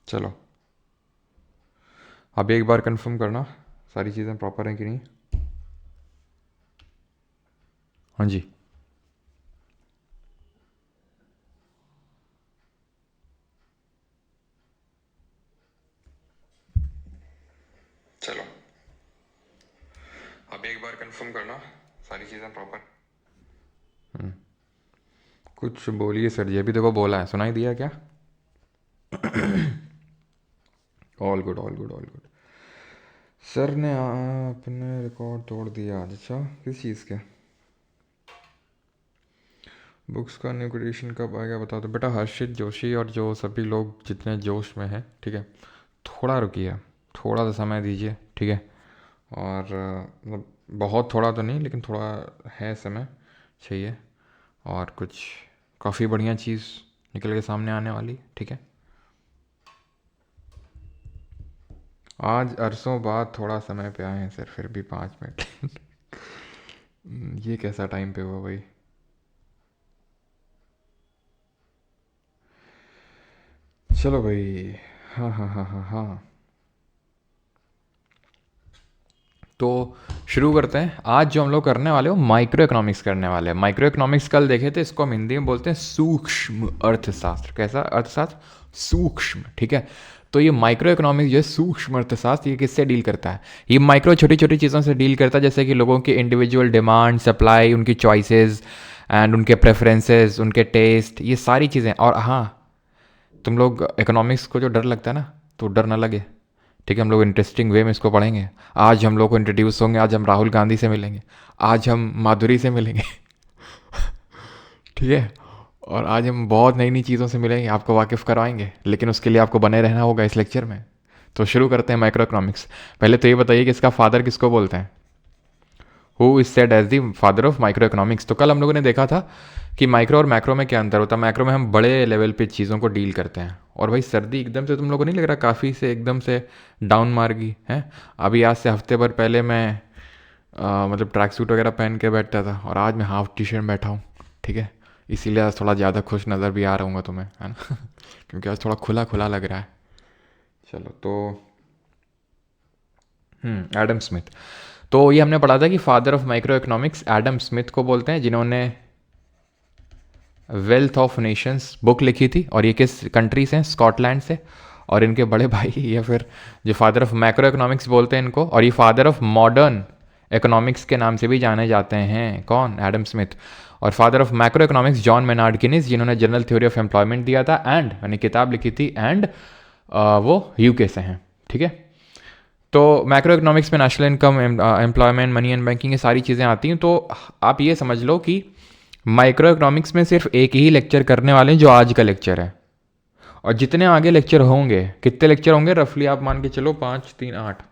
चलो, अभी एक बार कंफर्म करना सारी चीज़ें प्रॉपर हैं कि नहीं। हाँ जी। चलो, अभी एक बार कंफर्म करना सारी चीज़ें प्रॉपर। कुछ बोलिए सर जी, अभी देखो बोला है, सुनाई दिया क्या? All good all good all good. Sir ने अपने रिकॉर्ड तोड़ दिया आज। अच्छा, किस चीज़ के? बुक्स का न्यू एडिशन कब आएगा बता दो बेटा। हर्षित जोशी और जो सभी लोग जितने जोश में हैं, ठीक है, थोड़ा रुकिए, थोड़ा सा समय दीजिए, ठीक है। और मतलब बहुत थोड़ा तो नहीं, लेकिन थोड़ा है समय चाहिए। और कुछ काफ़ी बढ़िया चीज़ निकल के सामने आने वाली, ठीक है। आज अरसों बाद थोड़ा समय पे आए हैं सर, फिर भी 5 मिनट। ये कैसा टाइम पे हुआ भाई? चलो भाई। हाँ हाँ हाँ हाँ हाँ। तो शुरू करते हैं। आज जो हम लोग करने वाले हो माइक्रो इकोनॉमिक्स करने वाले हैं। माइक्रो इकोनॉमिक्स कल देखे थे, इसको हम हिंदी में बोलते हैं सूक्ष्म अर्थशास्त्र। कैसा अर्थशास्त्र? सूक्ष्म, ठीक है। तो ये माइक्रो इकोनॉमिक्स जो है सूक्ष्म अर्थशास्त्र, ये किससे डील करता है? ये माइक्रो छोटी छोटी चीज़ों से डील करता है, जैसे कि लोगों के इंडिविजुअल डिमांड, सप्लाई, उनकी चॉइसेस एंड उनके प्रेफरेंसेस, उनके टेस्ट, ये सारी चीज़ें। और हाँ, तुम लोग इकोनॉमिक्स को जो डर लगता है ना, तो डर ना लगे, ठीक है। हम लोग इंटरेस्टिंग वे में इसको पढ़ेंगे। आज हम लोग को इंट्रोड्यूस होंगे, आज हम राहुल गांधी से मिलेंगे, आज हम माधुरी से मिलेंगे। ठीक है। और आज हम बहुत नई नई चीज़ों से मिलेंगे, आपको वाकिफ़ करवाएंगे, लेकिन उसके लिए आपको बने रहना होगा इस लेक्चर में। तो शुरू करते हैं माइक्रो इकोनॉमिक्स। पहले तो ये बताइए कि इसका फादर किसको बोलते हैं? Who is said as the father of micro economics? तो कल हम लोगों ने देखा था कि माइक्रो और मैक्रो में क्या अंतर होता है। मैक्रो में हम बड़े लेवल पे चीज़ों को डील करते हैं। और भाई सर्दी एकदम से तुम लोगों को नहीं लग रहा काफ़ी से एकदम से डाउन मार गई है? अभी आज से हफ्ते भर पहले मैं मतलब ट्रैक सूट वगैरह पहन के बैठता था, और आज मैं हाफ टी शर्ट में बैठा हूँ, ठीक है। इसीलिए आज थोड़ा ज़्यादा खुश नज़र भी आ रहा हूँ तुम्हें, है ना? क्योंकि आज थोड़ा खुला खुला लग रहा है। चलो तो एडम स्मिथ। तो ये हमने पढ़ा था कि father of micro economics Adam Smith को बोलते हैं, जिन्होंने वेल्थ ऑफ नेशंस बुक लिखी थी। और ये किस कंट्री से हैं? स्कॉटलैंड से। और इनके बड़े भाई या फिर जो फादर ऑफ मैक्रो इकोनॉमिक्स बोलते हैं इनको, और ये फादर ऑफ मॉडर्न इकोनॉमिक्स के नाम से भी जाने जाते हैं। कौन? Adam Smith. और father of macro economics John Maynard Keynes, जिन्होंने जनरल थ्योरी ऑफ एम्प्लॉयमेंट दिया था एंड यानी किताब लिखी थी, एंड वो यूके से हैं, ठीक है। तो मैक्रो इकोनॉमिक्स में national income, employment, money and banking, ये सारी चीज़ें आती हैं। तो आप ये समझ लो कि माइक्रो इकोनॉमिक्स में सिर्फ एक ही लेक्चर करने वाले हैं, जो आज का लेक्चर है। और जितने आगे लेक्चर होंगे, कितने लेक्चर होंगे रफली आप मान के चलो, 5 3 8,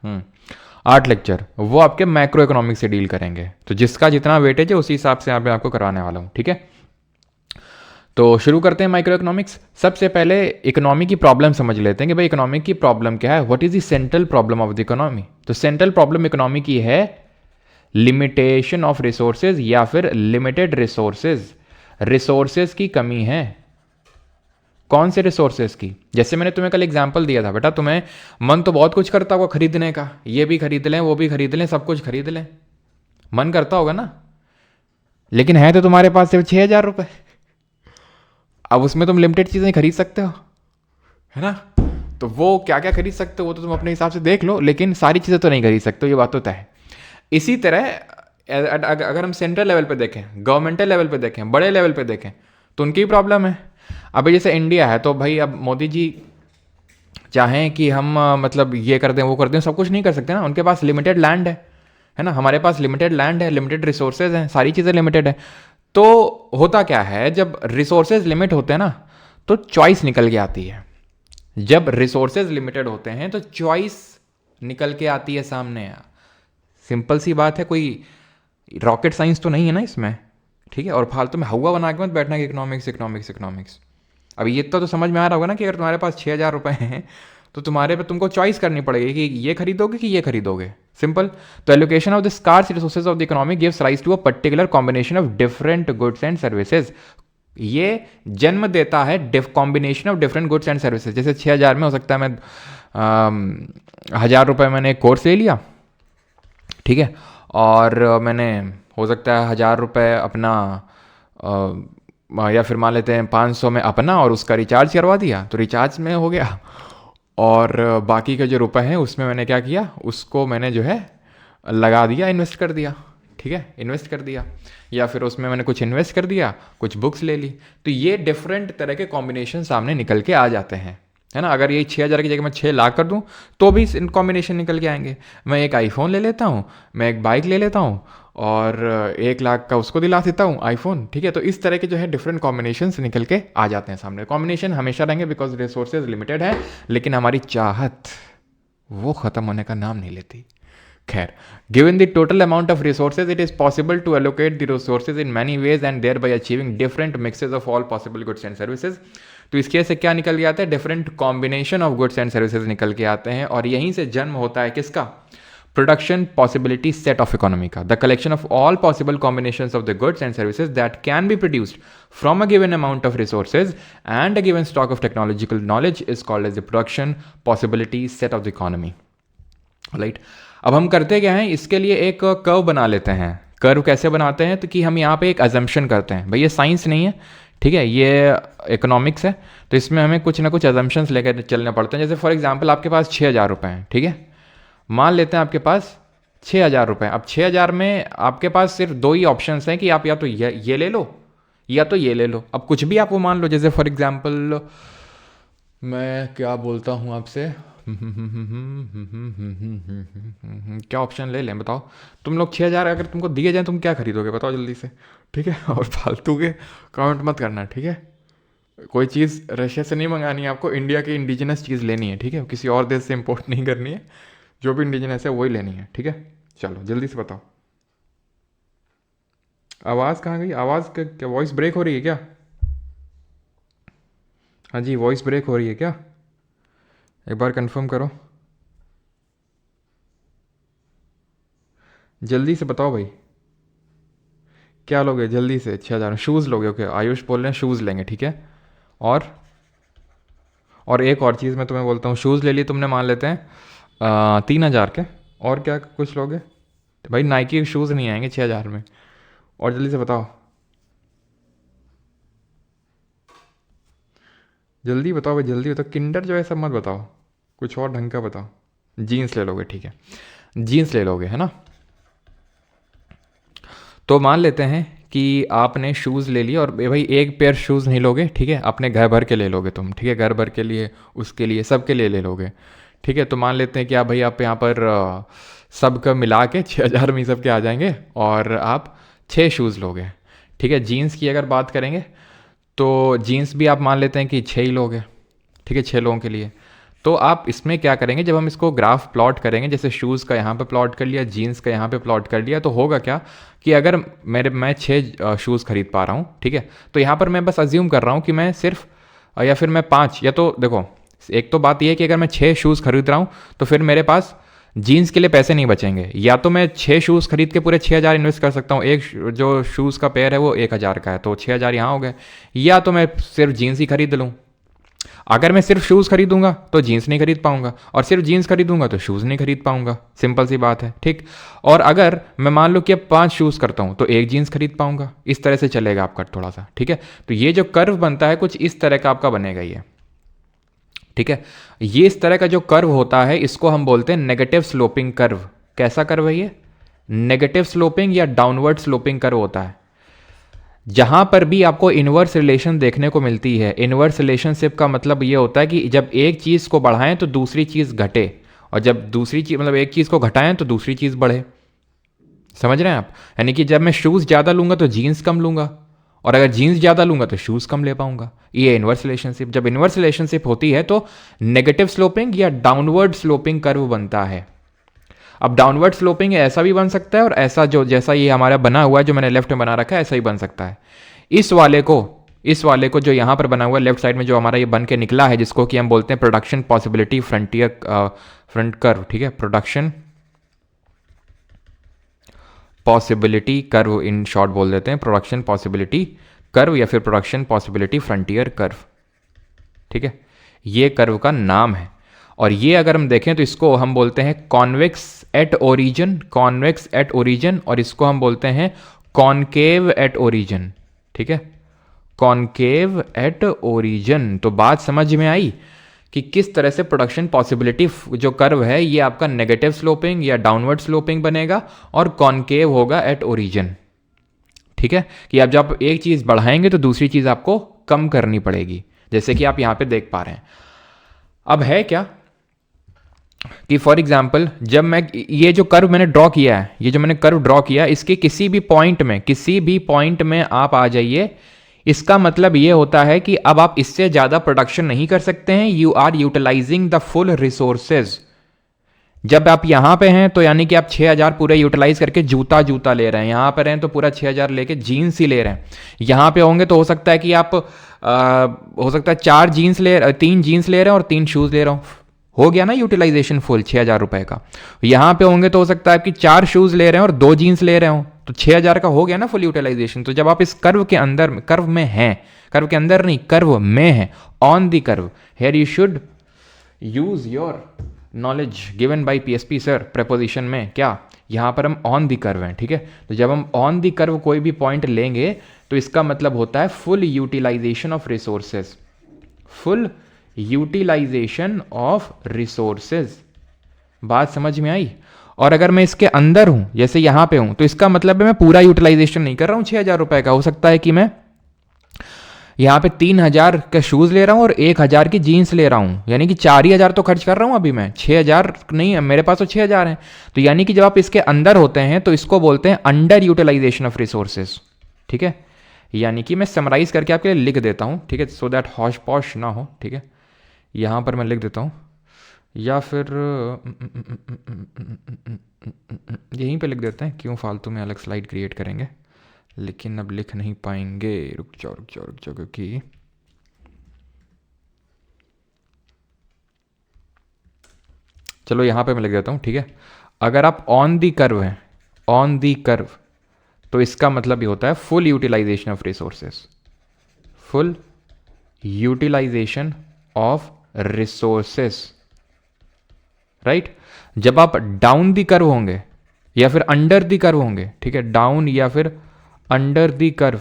8 लेक्चर, वो आपके मैक्रो इकोनॉमिक्स से डील करेंगे। तो जिसका जितना वेटेज है उसी हिसाब से यहाँ पे आपको कराने वाला हूँ, ठीक है। तो शुरू करते हैं माइक्रो इकोनॉमिक्स। सबसे पहले इकोनॉमी की प्रॉब्लम समझ लेते हैं कि भाई इकोनॉमी की प्रॉब्लम क्या है। What is the central problem of the economy? तो सेंट्रल प्रॉब्लम इकोनॉमी की है लिमिटेशन ऑफ रिसोर्सेज, या फिर लिमिटेड रिसोर्सेज। रिसोर्सेज की कमी है। कौन से रिसोर्सेज की? जैसे मैंने तुम्हें कल एग्जांपल दिया था बेटा, तुम्हें मन तो बहुत कुछ करता होगा खरीदने का, ये भी खरीद लें, वो भी खरीद लें, सब कुछ खरीद लें, मन करता होगा ना। लेकिन है तो तुम्हारे पास सिर्फ 6,000 रुपये। अब उसमें तुम लिमिटेड चीज़ें खरीद सकते हो, है ना? तो वो क्या क्या खरीद सकते हो वो तो तुम अपने हिसाब से देख लो, लेकिन सारी चीज़ें तो नहीं खरीद सकते हो, ये बात तो तय है। इसी तरह अगर हम सेंट्रल लेवल पे देखें, गवर्नमेंटल लेवल पे देखें, बड़े लेवल पे देखें, तो उनकी प्रॉब्लम है। अभी जैसे इंडिया है, तो भाई अब मोदी जी चाहें कि हम मतलब ये कर दें वो कर दें, सब कुछ नहीं कर सकते ना। उनके पास लिमिटेड लैंड है ना। हमारे पास लिमिटेड लैंड है, लिमिटेड रिसोर्सेज हैं, सारी चीज़ें लिमिटेड है। तो होता क्या है, जब रिसोर्सेज लिमिट होते हैं ना, तो चॉइस निकल के आती है। जब रिसोर्सेज लिमिटेड होते हैं तो चॉइस निकल के आती है सामने। सिंपल सी बात है, कोई रॉकेट साइंस तो नहीं है ना इसमें, ठीक है। और फालतू में हवा बना के मत बैठना कि इकोनॉमिक्स इकोनॉमिक्स इकोनॉमिक्स। अभी ये तो समझ में आ रहा होगा ना कि अगर तुम्हारे पास 6,000 रुपये हैं, तो तुम्हारे पे तुमको चॉइस करनी पड़ेगी कि ये खरीदोगे कि ये खरीदोगे। सिंपल। तो allocation of the scarce resources of the economy gives rise to a particular combination of different goods and services. ये जन्म देता है combination of different goods and services. जैसे 6,000 में हो सकता है मैं 1,000 रुपये मैंने एक कोर्स ले लिया, ठीक है, और मैंने हो सकता है 1,000 रुपये अपना या फिर मान लेते हैं 500 में अपना और उसका रिचार्ज करवा दिया, तो रिचार्ज में हो गया। और बाकी के जो रुपए हैं उसमें मैंने क्या किया, उसको मैंने जो है लगा दिया, इन्वेस्ट कर दिया, ठीक है, इन्वेस्ट कर दिया, या फिर उसमें मैंने कुछ इन्वेस्ट कर दिया, कुछ बुक्स ले ली। तो ये डिफरेंट तरह के कॉम्बिनेशन सामने निकल के आ जाते हैं, है ना। अगर ये 6,000 की जगह मैं 6 लाख कर दूं तो भी इन कॉम्बिनेशन निकल के आएंगे। मैं एक आईफोन ले लेता हूँ, मैं एक बाइक ले लेता हूँ और 1 लाख का उसको दिला देता हूँ आईफोन, ठीक है। तो इस तरह के जो है डिफरेंट कॉम्बिनेशन निकल के आ जाते हैं सामने। कॉम्बिनेशन हमेशा रहेंगे बिकॉज रिसोर्सेज लिमिटेड है, लेकिन हमारी चाहत वो ख़त्म होने का नाम नहीं लेती। खैर, given the total amount of resources, it is possible to allocate the resources in many ways and thereby achieving different mixes of all possible goods and services। तो इसके से क्या निकल के आता है, different combination of goods and services निकल के आते हैं, और यहीं से जन्म होता है किसका, production possibility set of economy का। The collection of all possible combinations of the goods and services that can be produced from a given amount of resources and a given stock of technological knowledge is called as the production possibility set of the economy, right. अब हम करते क्या हैं, इसके लिए एक curve बना लेते हैं। कर्व कैसे बनाते हैं, तो कि हम यहाँ पे एक अजम्पशन करते हैं, भाई ये साइंस नहीं है, ठीक है, ये इकोनॉमिक्स है, तो इसमें हमें कुछ ना कुछ अजम्पशंस लेकर चलने पड़ते हैं। जैसे फॉर एग्जांपल आपके पास 6,000 रुपये हैं, ठीक है, मान लेते हैं आपके पास 6,000 रुपये। अब 6,000 में आपके पास सिर्फ 2 ही ऑप्शंस हैं कि आप या तो ये ले लो या तो ये ले लो। अब कुछ भी आप वो मान लो, जैसे फॉर एग्जांपल मैं क्या बोलता हूँ आपसे, क्या ऑप्शन ले लें बताओ। तुम लोग 6,000 अगर तुमको दिए जाए तुम क्या खरीदोगे बताओ जल्दी से, ठीक है। और फालतू के कमेंट मत करना, ठीक है। कोई चीज़ रशिया से नहीं मंगानी है आपको, इंडिया की इंडिजिनस चीज़ लेनी है, ठीक है, किसी और देश से इंपोर्ट नहीं करनी है, जो भी इंडिजिनस है वही लेनी है, ठीक है। चलो जल्दी से बताओ। आवाज़ कहाँ गई, आवाज़ क्या वॉइस ब्रेक हो रही है क्या? हाँ जी, वॉइस ब्रेक हो रही है क्या, एक बार कंफर्म करो, जल्दी से बताओ भाई, क्या लोगे जल्दी से। 6,000 शूज़ लोगे, ओके, आयुष बोल रहे हैं शूज़ लेंगे, ठीक है। और एक और चीज़ मैं तुम्हें बोलता हूँ, शूज़ ले लिए तुमने, मान लेते हैं 3,000 के, और क्या कुछ लोगे? तो भाई नाइकी के शूज़ नहीं आएंगे 6,000 में, और जल्दी से बताओ, जल्दी बताओ भाई, जल्दी बताओ। किंडर जो है सब मत बताओ, कुछ और ढंग का बताओ। जीन्स ले लोगे, ठीक है, जीन्स ले लोगे, है ना। तो मान लेते हैं कि आपने शूज़ ले लिए, और भाई एक पेयर शूज़ नहीं लोगे, ठीक है, अपने घर भर के ले लोगे तुम, ठीक है, घर भर के लिए, उसके लिए, सबके लिए ले लोगे, ठीक है। तो मान लेते हैं कि आप भाई आप यहाँ पर सबका मिला के 6,000 में सब के आ जाएंगे, और आप 6 शूज़ लोगे, ठीक है। जीन्स की अगर बात करेंगे तो जीन्स भी आप मान लेते हैं कि 6 ही लोगे, ठीक है, 6 लोगों के लिए। तो आप इसमें क्या करेंगे, जब हम इसको ग्राफ प्लॉट करेंगे, जैसे शूज़ का यहाँ पे प्लॉट कर लिया, जीन्स का यहाँ पे प्लॉट कर लिया, तो होगा क्या कि अगर मैं 6 शूज़ खरीद पा रहा हूँ, ठीक है, तो यहाँ पर मैं बस अज्यूम कर रहा हूँ कि मैं सिर्फ या फिर मैं 5, या तो देखो एक तो बात यह है कि अगर मैं 6 शूज़ खरीद रहा हूँ तो फिर मेरे पास जीन्स के लिए पैसे नहीं बचेंगे, या तो मैं 6 शूज़ खरीद के पूरे 6,000 इन्वेस्ट कर सकता हूँ, एक जो शूज़ का पेयर है वो 1,000 का है, तो 6,000 यहाँ हो गए, या तो मैं सिर्फ जीन्स ही खरीद लूँ। अगर मैं सिर्फ शूज़ खरीदूंगा तो जीन्स नहीं खरीद पाऊंगा, और सिर्फ जीन्स खरीदूंगा तो शूज़ नहीं खरीद पाऊंगा, सिंपल सी बात है, ठीक। और अगर मैं मान लो कि अब 5 शूज़ करता हूं तो एक जीन्स खरीद पाऊंगा, इस तरह से चलेगा आपका थोड़ा सा, ठीक है। तो ये जो कर्व बनता है कुछ इस तरह का आपका बनेगा ये, ठीक है। ये इस तरह का जो कर्व होता है इसको हम बोलते हैं नेगेटिव स्लोपिंग कर्व। कैसा कर्व है ये? नेगेटिव स्लोपिंग या डाउनवर्ड स्लोपिंग कर्व होता है। जहां पर भी आपको इनवर्स रिलेशन देखने को मिलती है, इनवर्स रिलेशनशिप का मतलब ये होता है कि जब एक चीज़ को बढ़ाएं तो दूसरी चीज़ घटे, और जब दूसरी चीज़ मतलब एक चीज़ को घटाएं तो दूसरी चीज़ बढ़े। समझ रहे हैं आप? यानी कि जब मैं शूज़ ज़्यादा लूँगा तो जीन्स कम लूँगा, और अगर जीन्स ज़्यादा लूँगा तो शूज़ कम ले पाऊँगा। ये इनवर्स रिलेशनशिप। जब इनवर्स रिलेशनशिप होती है तो नेगेटिव स्लोपिंग या डाउनवर्ड स्लोपिंग कर्व बनता है। अब डाउनवर्ड स्लोपिंग ऐसा भी बन सकता है, और ऐसा जो जैसा ये हमारा बना हुआ है जो मैंने लेफ्ट में बना रखा है ऐसा ही बन सकता है। इस वाले को जो यहाँ पर बना हुआ है लेफ्ट साइड में जो हमारा ये बन के निकला है, जिसको कि हम बोलते हैं प्रोडक्शन पॉसिबिलिटी फ्रंट कर्व, ठीक है, production possibility curve in short बोल देते हैं, प्रोडक्शन पॉसिबिलिटी कर्व या फिर प्रोडक्शन पॉसिबिलिटी फ्रंटियर कर्व, ठीक है, ये कर्व का नाम है। और ये अगर हम देखें तो इसको हम बोलते हैं convex at origin, convex at origin, और इसको हम बोलते हैं कॉनकेव एट ओरिजिन, ठीक है, कॉनकेव एट ओरिजिन। तो बात समझ में आई कि किस तरह से प्रोडक्शन पॉसिबिलिटी जो कर्व है ये आपका नेगेटिव स्लोपिंग या डाउनवर्ड स्लोपिंग बनेगा और कॉनकेव होगा एट ओरिजिन, ठीक है, कि आप जब एक चीज़ बढ़ाएंगे तो दूसरी चीज़ आपको कम करनी पड़ेगी, जैसे कि आप यहाँ पे देख पा रहे हैं। अब है क्या कि फॉर एग्जाम्पल जब मैं ये जो कर्व मैंने ड्रॉ किया है, ये जो मैंने कर्व ड्रॉ किया इसके किसी भी पॉइंट में आप आ जाइए, इसका मतलब ये होता है कि अब आप इससे ज़्यादा प्रोडक्शन नहीं कर सकते हैं, you are utilising the full resources. जब आप यहाँ पे हैं तो यानी कि आप 6000 पूरे यूटिलाइज करके जूता ले रहे हैं, यहाँ पर हैं तो पूरा 6000 लेके जीन्स ही ले रहे हैं। यहाँ पे होंगे तो हो सकता है कि आप हो सकता है 3 जीन्स ले रहे हैं और 3 शूज़ ले रहा हूँ, हो गया ना यूटिलाइजेशन फुल 6000 रुपए का। यहाँ पे होंगे तो हो सकता है कि 4 शूज़ ले रहे हैं और 2 जीन्स ले रहे हो, तो 6000 का हो गया ना फुल यूटिलाइजेशन। तो जब आप इस कर्व के अंदर, कर्व में हैं, कर्व के अंदर नहीं, कर्व में है, on the curve, here you should use your knowledge given by PSP sir preposition में। क्या यहाँ पर हम ऑन दी कर्व हैं, ठीक है। तो जब हम ऑन दी कर्व कोई भी पॉइंट लेंगे तो इसका मतलब होता है full utilisation of resources, full utilisation of resources. बात समझ में आई। और अगर मैं इसके अंदर हूं, जैसे यहां पे हूं, तो इसका मतलब है मैं पूरा यूटिलाइजेशन नहीं कर रहा हूं 6000 रुपए का। हो सकता है कि मैं यहाँ पे 3000 का शूज़ ले रहा हूँ और 1000 की जीन्स ले रहा हूँ, यानी कि 4000 तो खर्च कर रहा हूँ अभी मैं, 6000 नहीं है मेरे पास, तो 6000 है। तो यानी कि जब आप इसके अंदर होते हैं तो इसको बोलते हैं अंडर यूटिलाइजेशन ऑफ रिसोर्सेज, ठीक है। यानी कि मैं समराइज करके आपके लिए लिख देता हूँ, ठीक है, सो दैट हॉश पॉश ना हो, ठीक है। यहाँ पर मैं लिख देता हूँ, या फिर यहीं पे लिख देते हैं, क्यों फालतू में अलग स्लाइड क्रिएट करेंगे। लेकिन अब लिख नहीं पाएंगे, रुक जाओ क्योंकि चलो यहाँ पे मैं लिख देता हूँ, ठीक है। अगर आप ऑन दी कर्व हैं, ऑन दी कर्व, तो इसका मतलब ये होता है full utilisation of resources, full utilisation of resources, right. जब आप डाउन दी कर्व होंगे या फिर अंडर दी कर्व होंगे, ठीक है, डाउन या फिर अंडर दी कर्व,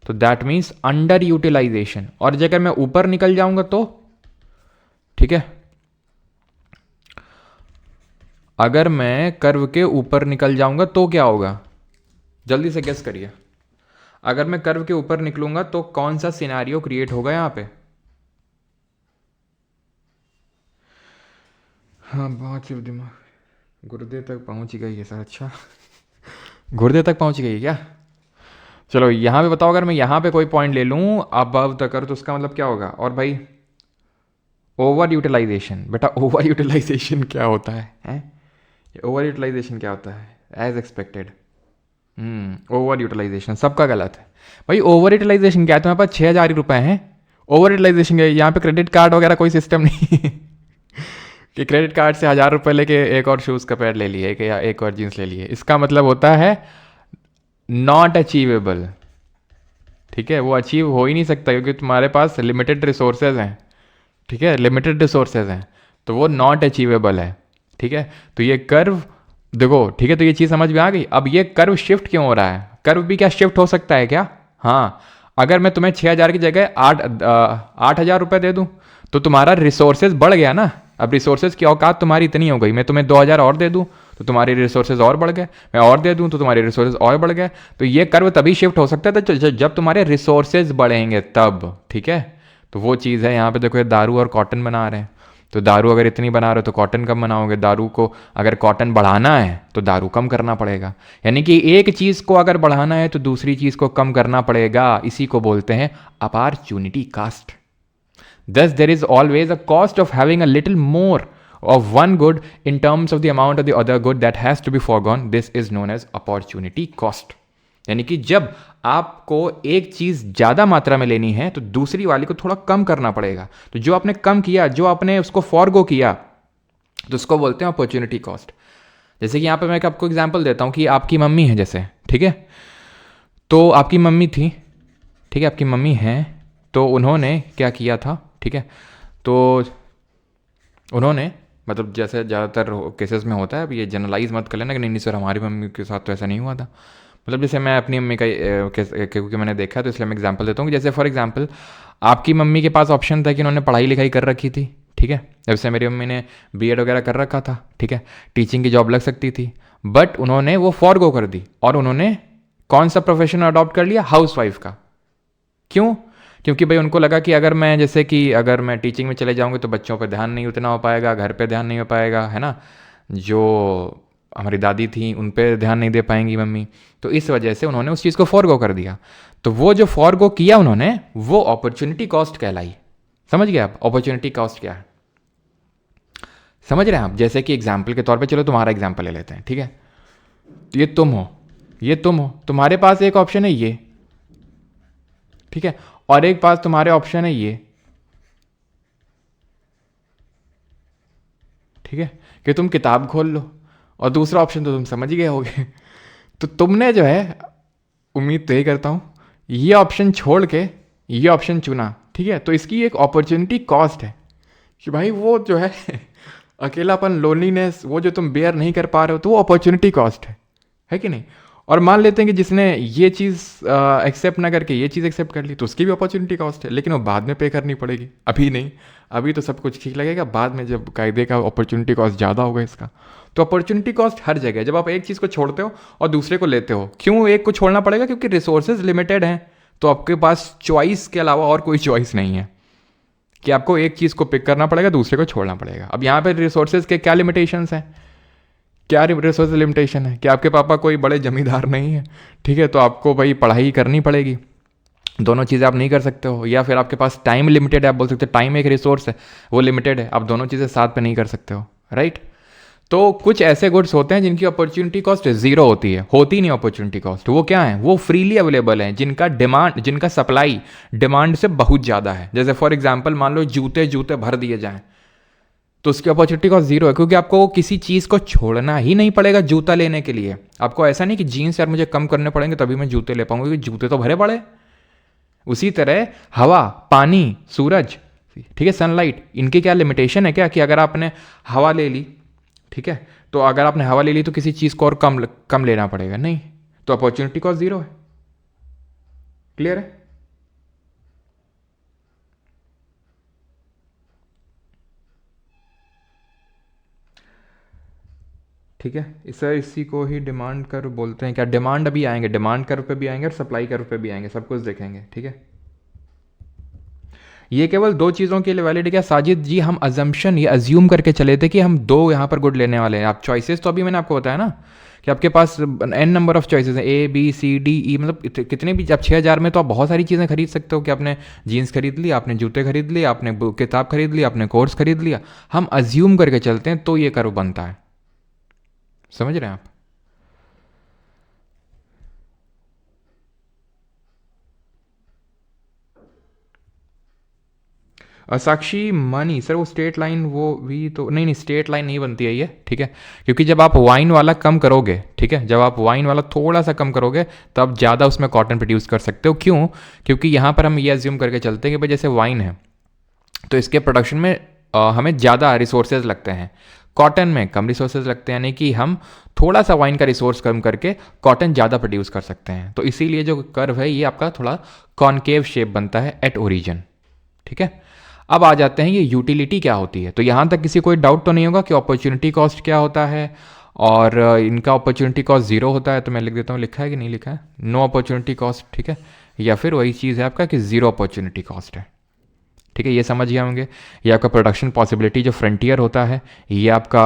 तो दैट मीन्स अंडर यूटिलाइजेशन। और अगर मैं ऊपर निकल जाऊंगा तो, ठीक है, अगर मैं कर्व के ऊपर निकल जाऊंगा तो क्या होगा, जल्दी से गेस करिए। अगर मैं कर्व के ऊपर निकलूंगा तो कौन सा सिनेरियो क्रिएट होगा यहां पे। हाँ, बहुत सिर्फ दिमाग गुर्दे तक पहुंच ही गई है सर। अच्छा, गुर्दे तक पहुंच गई है क्या। चलो यहाँ पे बताओ, अगर मैं यहाँ पे कोई पॉइंट ले लूँ अबव तक, तो उसका मतलब क्या होगा। और भाई ओवर यूटिलाइजेशन, बेटा ओवर यूटिलाइजेशन क्या होता है, ओवर यूटिलाइजेशन क्या होता है, एज एक्सपेक्टेड। ओवर यूटिलाइजेशन सबका गलत है भाई। ओवर यूटिलाइजेशन क्या है, तुम्हारे पास 6000 रुपये हैं, ओवर यूटिलाइजेशन क्या है, यहाँ पे क्रेडिट कार्ड वगैरह कोई सिस्टम नहीं कि क्रेडिट कार्ड से 1000 रुपये लेके एक और शूज़ का पैर ले लिए या एक और जीन्स ले लिए। इसका मतलब होता है नॉट अचीवेबल, ठीक है, वो अचीव हो ही नहीं सकता क्योंकि तुम्हारे पास लिमिटेड रिसोर्सेज हैं, ठीक है, लिमिटेड रिसोर्सेज हैं, तो वो नॉट अचीवेबल है, ठीक है। तो ये कर्व देखो, ठीक है, तो ये चीज़ समझ में आ गई। अब ये कर्व शिफ्ट क्यों हो रहा है, कर्व भी क्या शिफ्ट हो सकता है क्या। हाँ, अगर मैं तुम्हें 6000 की जगह 8000 रुपये दे दूँ तो तुम्हारा रिसोर्सेज बढ़ गया ना। अब रिसोर्सेज की औकात तुम्हारी इतनी हो गई, मैं तुम्हें 2000 और दे दूं तो तुम्हारे रिसोर्सेज और बढ़ गए, मैं और दे दूं तो तुम्हारे रिसोर्सेज और बढ़ गए। तो ये कर्व तभी शिफ्ट हो सकता है तो जब तुम्हारे रिसोर्सेज बढ़ेंगे तब, ठीक है। तो वो चीज़ है। यहाँ पे देखो, ये दारू और कॉटन बना रहे हैं, तो दारू अगर इतनी बना रहे हो तो कॉटन कम बनाओगे, दारू को अगर कॉटन बढ़ाना है तो दारू कम करना पड़ेगा। यानी कि एक चीज़ को अगर बढ़ाना है तो दूसरी चीज़ को कम करना पड़ेगा। इसी को बोलते हैं opportunity cost. Thus, there is always a cost of having a little more of one good in terms of the amount of the other good that has to be foregone. This is known as opportunity cost. यानी कि जब आपको एक चीज़ ज़्यादा मात्रा में लेनी है तो दूसरी वाली को थोड़ा कम करना पड़ेगा। तो जो आपने कम किया, जो आपने उसको फॉरगो किया, तो उसको बोलते हैं अपॉर्चुनिटी कॉस्ट। जैसे कि यहाँ पे मैं आपको एग्जाम्पल देता हूँ कि आपकी मम्मी है जैसे, ठीक है, तो आपकी मम्मी थी, ठीक है, आपकी मम्मी हैं, तो उन्होंने क्या किया था, ठीक है, तो उन्होंने मतलब जैसे ज़्यादातर केसेस में होता है, अब ये जनरलाइज मत कर लेना कि नहीं नहीं सर हमारी मम्मी के साथ तो ऐसा नहीं हुआ था। मतलब जैसे मैं अपनी मम्मी का क्योंकि मैंने देखा है तो इसलिए मैं एग्जांपल देता हूँ कि जैसे फॉर एग्जांपल आपकी मम्मी के पास ऑप्शन था कि उन्होंने पढ़ाई लिखाई कर रखी थी, ठीक है, जैसे मेरी मम्मी ने बीएड वगैरह कर रखा था, ठीक है, टीचिंग की जॉब लग सकती थी, बट उन्होंने वो फॉरगो कर दी और उन्होंने कौन सा प्रोफेशन अडॉप्ट कर लिया, हाउसवाइफ का। क्यों? क्योंकि भाई उनको लगा कि अगर मैं जैसे कि अगर मैं टीचिंग में चले जाऊँगी तो बच्चों पर ध्यान नहीं उतना हो पाएगा, घर पे ध्यान नहीं हो पाएगा, है ना, जो हमारी दादी थी उन पे ध्यान नहीं दे पाएंगी मम्मी, तो इस वजह से उन्होंने उस चीज़ को फॉरगो कर दिया। तो वो जो फॉरगो किया उन्होंने वो अपॉर्चुनिटी कॉस्ट कहलाई। समझ गए आप अपॉर्चुनिटी कॉस्ट क्या है? समझ रहे हैं आप? जैसे कि एग्जाम्पल के तौर पे चलो तुम्हारा एग्जाम्पल ले लेते हैं, ठीक है, ये तुम हो, ये तुम हो, तुम्हारे पास एक ऑप्शन है ये, ठीक है, और एक पास तुम्हारे ऑप्शन है ये, ठीक है, कि तुम किताब खोल लो, और दूसरा ऑप्शन तो तुम समझ ही गए होगे। तो तुमने जो है, उम्मीद तो यही करता हूँ, ये ऑप्शन छोड़ के ये ऑप्शन चुना, ठीक है, तो इसकी एक अपॉर्चुनिटी कॉस्ट है कि भाई वो जो है अकेलापन, लोनलीनेस, वो जो तुम बेयर नहीं कर पा रहे हो, तो वो अपॉर्चुनिटी कॉस्ट है कि नहीं? और मान लेते हैं कि जिसने ये चीज़ एक्सेप्ट ना करके ये चीज़ एक्सेप्ट कर ली, तो उसकी भी अपॉर्चुनिटी कॉस्ट है, लेकिन वो बाद में पे करनी पड़ेगी, अभी नहीं। अभी तो सब कुछ ठीक लगेगा, बाद में जब कायदे का अपॉर्चुनिटी कॉस्ट ज़्यादा होगा इसका। तो अपॉर्चुनिटी कॉस्ट हर जगह है, जब आप एक चीज़ को छोड़ते हो और दूसरे को लेते हो। क्यों एक को छोड़ना पड़ेगा? क्योंकि रिसोर्सेज लिमिटेड हैं, तो आपके पास चॉइस के अलावा और कोई चॉइस नहीं है कि आपको एक चीज़ को पिक करना पड़ेगा, दूसरे को छोड़ना पड़ेगा। अब यहाँ पर रिसोर्सेज के क्या लिमिटेशंस हैं? क्या रिसोर्स लिमिटेशन है कि आपके पापा कोई बड़े जमींदार नहीं है, ठीक है, तो आपको भाई पढ़ाई करनी पड़ेगी, दोनों चीज़ें आप नहीं कर सकते हो। या फिर आपके पास टाइम लिमिटेड है, आप बोल सकते हो टाइम एक रिसोर्स है, वो लिमिटेड है, आप दोनों चीज़ें साथ पे नहीं कर सकते हो, राइट? तो कुछ ऐसे गुड्स होते हैं जिनकी अपॉर्चुनिटी कॉस्ट जीरो होती है, होती नहीं अपॉर्चुनिटी कॉस्ट। वो क्या है? वो फ्रीली अवेलेबल हैं, जिनका सप्लाई डिमांड से बहुत ज़्यादा है। जैसे फॉर एग्जाम्पल मान लो जूते भर दिए जाएँ, तो उसकी अपॉर्चुनिटी कॉस्ट जीरो है, क्योंकि आपको किसी चीज़ को छोड़ना ही नहीं पड़ेगा जूता लेने के लिए। आपको ऐसा नहीं कि जीन्स यार मुझे कम करने पड़ेंगे तभी मैं जूते ले पाऊंगा, क्योंकि जूते तो भरे पड़े। उसी तरह हवा, पानी, सूरज, ठीक है, सनलाइट, इनकी क्या लिमिटेशन है क्या कि अगर आपने हवा ले ली, ठीक है, तो अगर आपने हवा ले ली तो किसी चीज़ को और कम लेना पड़ेगा? नहीं, तो अपॉर्चुनिटी कॉस्ट जीरो है। क्लियर है? ठीक है, इसी को ही डिमांड कर्व बोलते हैं। क्या डिमांड अभी आएंगे, डिमांड कर्व पे भी आएंगे और सप्लाई कर्व पे भी आएंगे, सब कुछ देखेंगे, ठीक है। ये केवल दो चीज़ों के लिए वैलिड है क्या साजिद जी? हम अजम्पशन ये अज्यूम करके चले थे कि हम दो यहाँ पर गुड लेने वाले हैं। आप चॉइसेस तो अभी मैंने आपको बताया ना कि आपके पास n नंबर ऑफ चॉइसेस हैं, A B C D E, मतलब कितने भी। जब 6,000 में तो आप बहुत सारी चीज़ें खरीद सकते हो कि आपने जीन्स खरीद ली, आपने जूते खरीद लिए, आपने किताब खरीद ली, आपने कोर्स खरीद लिया। हम अज्यूम करके चलते हैं तो ये कर्व बनता है। समझ रहे हैं आप? साक्षी मनी सर, वो स्ट्रेट लाइन वो भी तो नहीं स्ट्रेट लाइन नहीं बनती है ये, ठीक है, क्योंकि जब आप वाइन वाला कम करोगे, ठीक है, जब आप वाइन वाला थोड़ा सा कम करोगे तो आप ज़्यादा उसमें कॉटन प्रोड्यूस कर सकते हो। क्यों? क्योंकि यहाँ पर हम ये अज्यूम करके चलते हैं कि भाई जैसे वाइन है तो इसके प्रोडक्शन में हमें ज़्यादा रिसोर्सेज लगते हैं, कॉटन में कम रिसोर्सेज लगते हैं, यानी कि हम थोड़ा सा वाइन का रिसोर्स कम करके कॉटन ज़्यादा प्रोड्यूस कर सकते हैं। तो इसीलिए जो कर्व है ये आपका थोड़ा कॉनकेव शेप बनता है एट ओरिजिन, ठीक है। अब आ जाते हैं ये यूटिलिटी क्या होती है। तो यहाँ तक किसी कोई डाउट तो नहीं होगा कि अपॉर्चुनिटी कॉस्ट क्या होता है और इनका अपॉर्चुनिटी कॉस्ट जीरो होता है। तो मैं लिख देता हूँ, लिखा है कि नहीं लिखा है? नो अपॉर्चुनिटी कॉस्ट, ठीक है, या फिर वही चीज़ है आपका कि जीरो अपॉर्चुनिटी कॉस्ट है, ठीक है, ये समझ गए होंगे। ये आपका प्रोडक्शन पॉसिबिलिटी जो फ्रंटियर होता है ये आपका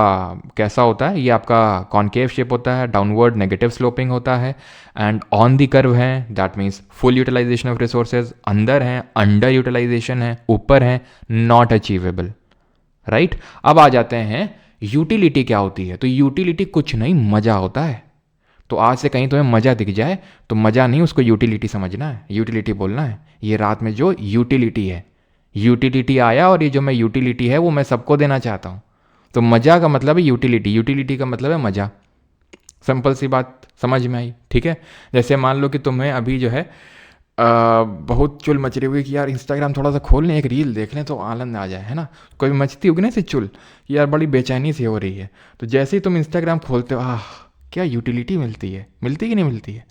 कैसा होता है? ये आपका कॉनकेव शेप होता है, डाउनवर्ड नेगेटिव स्लोपिंग होता है, एंड ऑन दी कर्व है, that means full utilisation of resources, अंदर है अंडर यूटिलाइजेशन है, ऊपर है नॉट अचीवेबल, राइट। अब आ जाते हैं यूटिलिटी क्या होती है। तो यूटिलिटी कुछ नहीं, मज़ा होता है। तो आज से कहीं तुम्हें मज़ा दिख जाए तो मज़ा नहीं, उसको यूटिलिटी समझना है, यूटिलिटी बोलना है। ये रात में जो यूटिलिटी है, यूटिलिटी आया और ये जो मैं यूटिलिटी है वो मैं सबको देना चाहता हूँ। तो मज़ा का मतलब है यूटिलिटी, यूटिलिटी का मतलब है मज़ा। सिंपल सी बात समझ में आई, ठीक है। जैसे मान लो कि तुम्हें अभी जो है बहुत चुल मच रही होगी कि यार इंस्टाग्राम थोड़ा सा खोल लें, एक रील देख लें तो आनंद आ जाए, है ना। कोई मचती होगी ना ऐसे चुल कि यार बड़ी बेचैनी सी हो रही है, तो जैसे ही तुम इंस्टाग्राम खोलते हो, क्या यूटिलिटी मिलती है, मिलती कि नहीं मिलती है।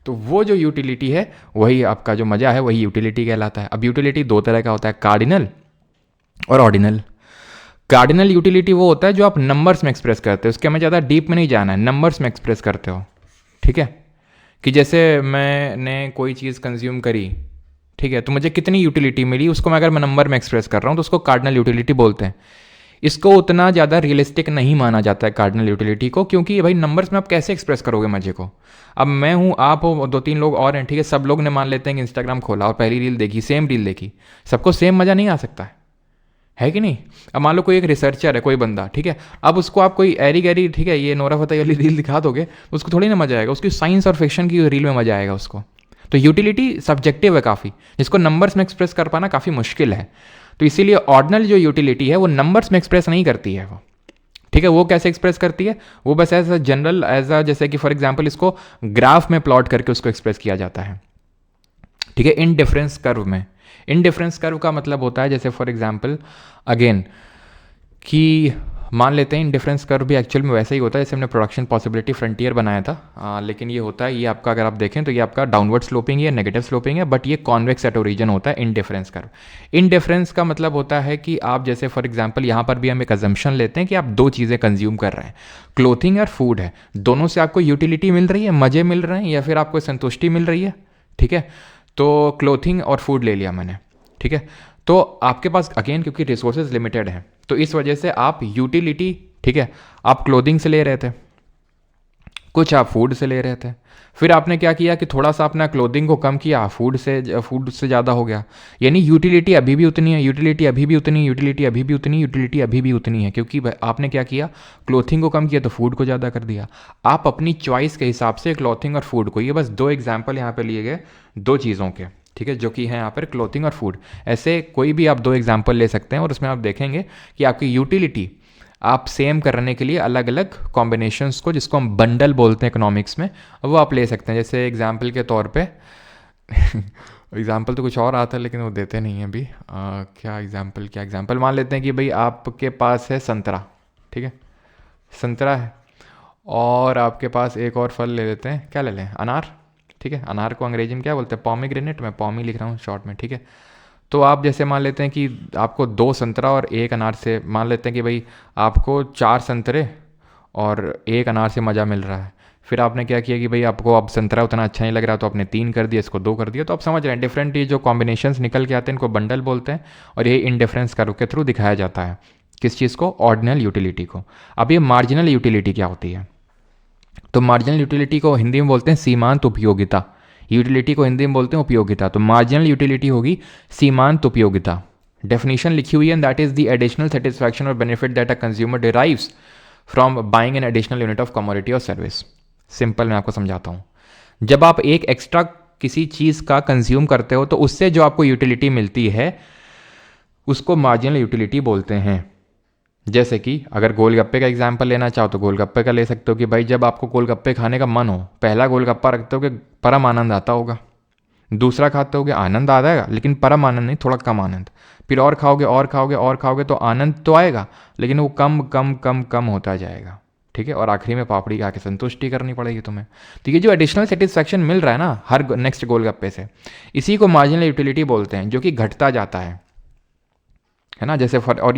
तो वो जो यूटिलिटी है, वही आपका जो मज़ा है, वही यूटिलिटी कहलाता है। अब यूटिलिटी दो तरह का होता है, कार्डिनल और ऑर्डिनल। कार्डिनल यूटिलिटी वो होता है जो आप नंबर्स में एक्सप्रेस करते हो, उसके हमें ज़्यादा डीप में नहीं जाना है, नंबर्स में एक्सप्रेस करते हो, ठीक है। कि जैसे मैंने कोई चीज़ कंज्यूम करी, ठीक है, तो मुझे कितनी यूटिलिटी मिली, उसको मैं अगर मैं नंबर में एक्सप्रेस कर रहा हूँ तो उसको कार्डिनल यूटिलिटी बोलते हैं। इसको उतना ज़्यादा रियलिस्टिक नहीं माना जाता है कार्डिनल यूटिलिटी को, क्योंकि भाई नंबर्स में आप कैसे एक्सप्रेस करोगे मजे को। अब मैं हूँ, आप हो, दो तीन लोग और हैं, ठीक है, सब लोग ने मान लेते हैं कि इंस्टाग्राम खोला और पहली रील देखी, सेम रील देखी, सबको सेम मज़ा नहीं आ सकता है कि नहीं। अब मान लो कोई एक रिसर्चर है, कोई बंदा, ठीक है, अब उसको आप कोई एरी गैरी, ठीक है, ये नोरा फतेही वाली रील दिखा दोगे तो उसको थोड़ी ना मजा आएगा, उसकी साइंस और फिक्शन की रील में मजा आएगा उसको। तो यूटिलिटी सब्जेक्टिव है काफ़ी, जिसको नंबर्स में एक्सप्रेस कर पाना काफ़ी मुश्किल है। तो इसीलिए ऑर्डिनल जो यूटिलिटी है वो नंबर्स में एक्सप्रेस नहीं करती है वो, ठीक है। वो कैसे एक्सप्रेस करती है, वो बस as a general, as a जैसे कि फॉर एग्जाम्पल इसको ग्राफ में प्लॉट करके उसको एक्सप्रेस किया जाता है, ठीक है, इन डिफरेंस कर्व में। इन डिफरेंस कर्व का मतलब होता है जैसे फॉर एग्जाम्पल अगेन कि मान लेते हैं, इन डिफरेंस कर्व भी एक्चुअल में वैसे ही होता है जैसे हमने प्रोडक्शन पॉसिबिलिटी फ्रंटियर बनाया था, लेकिन ये होता है, ये आपका अगर आप देखें तो ये आपका डाउनवर्ड स्लोपिंग है, नेगेटिव स्लोपिंग है, बट ये कॉन्वेक्स एट ओरिजिन होता है in difference curve. In difference का मतलब होता है कि आप जैसे फॉर एग्जाम्पल यहाँ पर भी हम एक अजम्पशन लेते हैं कि आप दो चीज़ें कंज्यूम कर रहे हैं, क्लोथिंग और फूड है, दोनों से आपको यूटिलिटी मिल रही है, मज़े मिल रहे हैं, या फिर आपको संतुष्टि मिल रही है, ठीक है। तो क्लोथिंग और फूड ले लिया मैंने, ठीक है। तो आपके पास अगेन क्योंकि रिसोर्सेज लिमिटेड हैं, तो इस वजह से आप यूटिलिटी, ठीक है, आप क्लोथिंग से ले रहे थे, कुछ आप फूड से ले रहे थे, फिर आपने क्या किया कि थोड़ा सा अपना क्लोथिंग को कम किया, फूड से ज़्यादा हो गया, यानी यूटिलिटी अभी भी उतनी है, यूटिलिटी अभी भी उतनी, यूटिलिटी अभी भी उतनी, यूटिलिटी अभी भी उतनी है, क्योंकि आपने क्या किया, क्लोथिंग को कम किया तो फूड को ज़्यादा कर दिया। आप अपनी चॉइस के हिसाब से क्लोथिंग और फूड को, ये बस दो एग्जाम्पल यहाँ पे लिए गए दो चीज़ों के, ठीक है, जो कि हैं यहाँ पर क्लोथिंग और फूड। ऐसे कोई भी आप दो एग्जाम्पल ले सकते हैं और उसमें आप देखेंगे कि आपकी यूटिलिटी आप सेम करने के लिए अलग अलग कॉम्बिनेशंस को, जिसको हम बंडल बोलते हैं इकोनॉमिक्स में, वो आप ले सकते हैं। जैसे एग्जाम्पल के तौर पे एग्जाम्पल तो कुछ और आता है लेकिन वो देते नहीं हैं अभी, क्या एग्जाम्पल मान लेते हैं कि भाई आपके पास है संतरा, ठीक है, संतरा है, और आपके पास एक और फल ले लेते हैं, क्या ले लें, अनार, ठीक है, अनार को अंग्रेजी में क्या बोलते हैं, पॉमीग्रेनेट, मैं पॉमी लिख रहा हूँ शॉर्ट में, ठीक है। तो आप जैसे मान लेते हैं कि आपको दो संतरा और एक अनार से, मान लेते हैं कि भाई आपको चार संतरे और एक अनार से मज़ा मिल रहा है, फिर आपने क्या किया कि भाई आपको अब संतरा उतना अच्छा नहीं लग रहा तो आपने तीन कर दिया, इसको दो कर दिया, तो आप समझ रहे हैं डिफरेंट ये जो कॉम्बिनेशंस निकल के आते हैं इनको बंडल बोलते हैं, और ये इंडिफरेंस कर्व के थ्रू दिखाया जाता है किस चीज़ को, ऑर्डिनल यूटिलिटी को। अब ये मार्जिनल यूटिलिटी क्या होती है, तो मार्जिनल यूटिलिटी को हिंदी में बोलते हैं सीमांत उपयोगिता, यूटिलिटी को हिंदी में बोलते हैं उपयोगिता, तो मार्जिनल यूटिलिटी होगी सीमांत उपयोगिता। डेफिनेशन लिखी हुई है, that is the additional satisfaction और benefit that a consumer derives from buying an additional unit of commodity और सर्विस। सिंपल मैं आपको समझाता हूँ, जब आप एक एक्स्ट्रा किसी चीज़ का कंज्यूम करते हो तो उससे जो आपको यूटिलिटी मिलती है उसको मार्जिनल यूटिलिटी बोलते हैं। जैसे कि अगर गोलगप्पे का एग्जाम्पल लेना चाहो तो गोलगप्पे का ले सकते हो कि भाई जब आपको गोलगप्पे खाने का मन हो, पहला गोलगप्पा रखते हो कि परम आनंद आता होगा, दूसरा खाते होगे आनंद आ जाएगा लेकिन परम आनंद नहीं, थोड़ा कम आनंद, फिर और खाओगे और खाओगे और खाओगे तो आनंद तो आएगा लेकिन वो कम कम कम कम होता जाएगा, ठीक है, और आखिरी में पापड़ी खा के संतुष्टि करनी पड़ेगी तुम्हें। तो ये जो एडिशनल सेटिस्फैक्शन मिल रहा है ना हर नेक्स्ट गोलगप्पे से, इसी को मार्जिनल यूटिलिटी बोलते हैं, जो कि घटता जाता है ना। जैसे और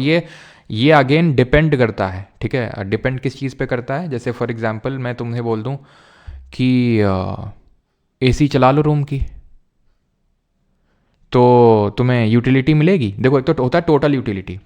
ये अगेन डिपेंड करता है, ठीक है, डिपेंड किस चीज़ पे करता है। जैसे फॉर एग्जांपल मैं तुम्हें बोल दूं कि एसी चला लो रूम की, तो तुम्हें यूटिलिटी मिलेगी। देखो एक तो होता है टोटल यूटिलिटी,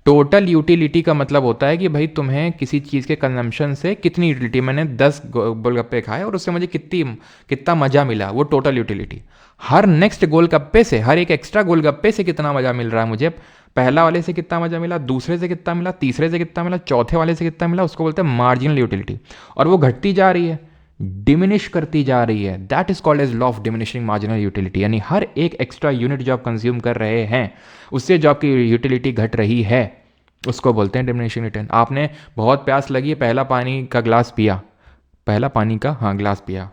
टोटल यूटिलिटी का मतलब होता है कि भाई तुम्हें किसी चीज़ के कंजम्पशन से कितनी यूटिलिटी, मैंने 10 गोलगप्पे खाए और उससे मुझे कितना मज़ा मिला, वो टोटल यूटिलिटी। हर नेक्स्ट गोलगप्पे से, हर एक एक्स्ट्रा गोलगप्पे से कितना मज़ा मिल रहा है मुझे, पहला वाले से कितना मज़ा मिला, दूसरे से कितना मिला, तीसरे से कितना मिला, चौथे वाले से कितना मिला, उसको बोलते हैं मार्जिनल यूटिलिटी। और वो घटती जा रही है, डिमिनिश करती जा रही है, that is called as law of diminishing marginal utility. यानी हर एक एक्स्ट्रा यूनिट जो आप कंज्यूम कर रहे हैं उससे जो आपकी यूटिलिटी घट रही है उसको बोलते हैं डिमिनिशिंग यूटिलिटी। आपने बहुत प्यास लगी है, पहला पानी का ग्लास पिया, पहला पानी का हाँ ग्लास पिया,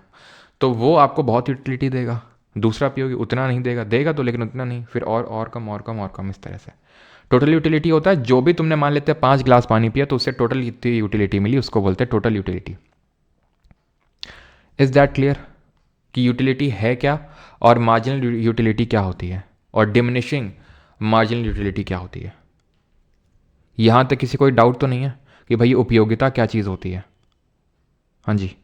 तो वो आपको बहुत यूटिलिटी देगा, दूसरा पियोगे उतना नहीं देगा, देगा तो लेकिन उतना नहीं, फिर और कम और कम और कम, इस तरह से। टोटल यूटिलिटी होता है जो भी तुमने मान लेते हैं 5 गिलास पानी पिया तो उससे टोटल कितनी यूटिलिटी मिली, उसको बोलते हैं total utility. Is that clear कि यूटिलिटी है क्या और मार्जिनल यूटिलिटी क्या होती है और डिमिनिशिंग मार्जिनल यूटिलिटी क्या होती है? यहाँ तक किसी कोई डाउट तो नहीं है कि भाई उपयोगिता क्या चीज़ होती है? हाँ जी,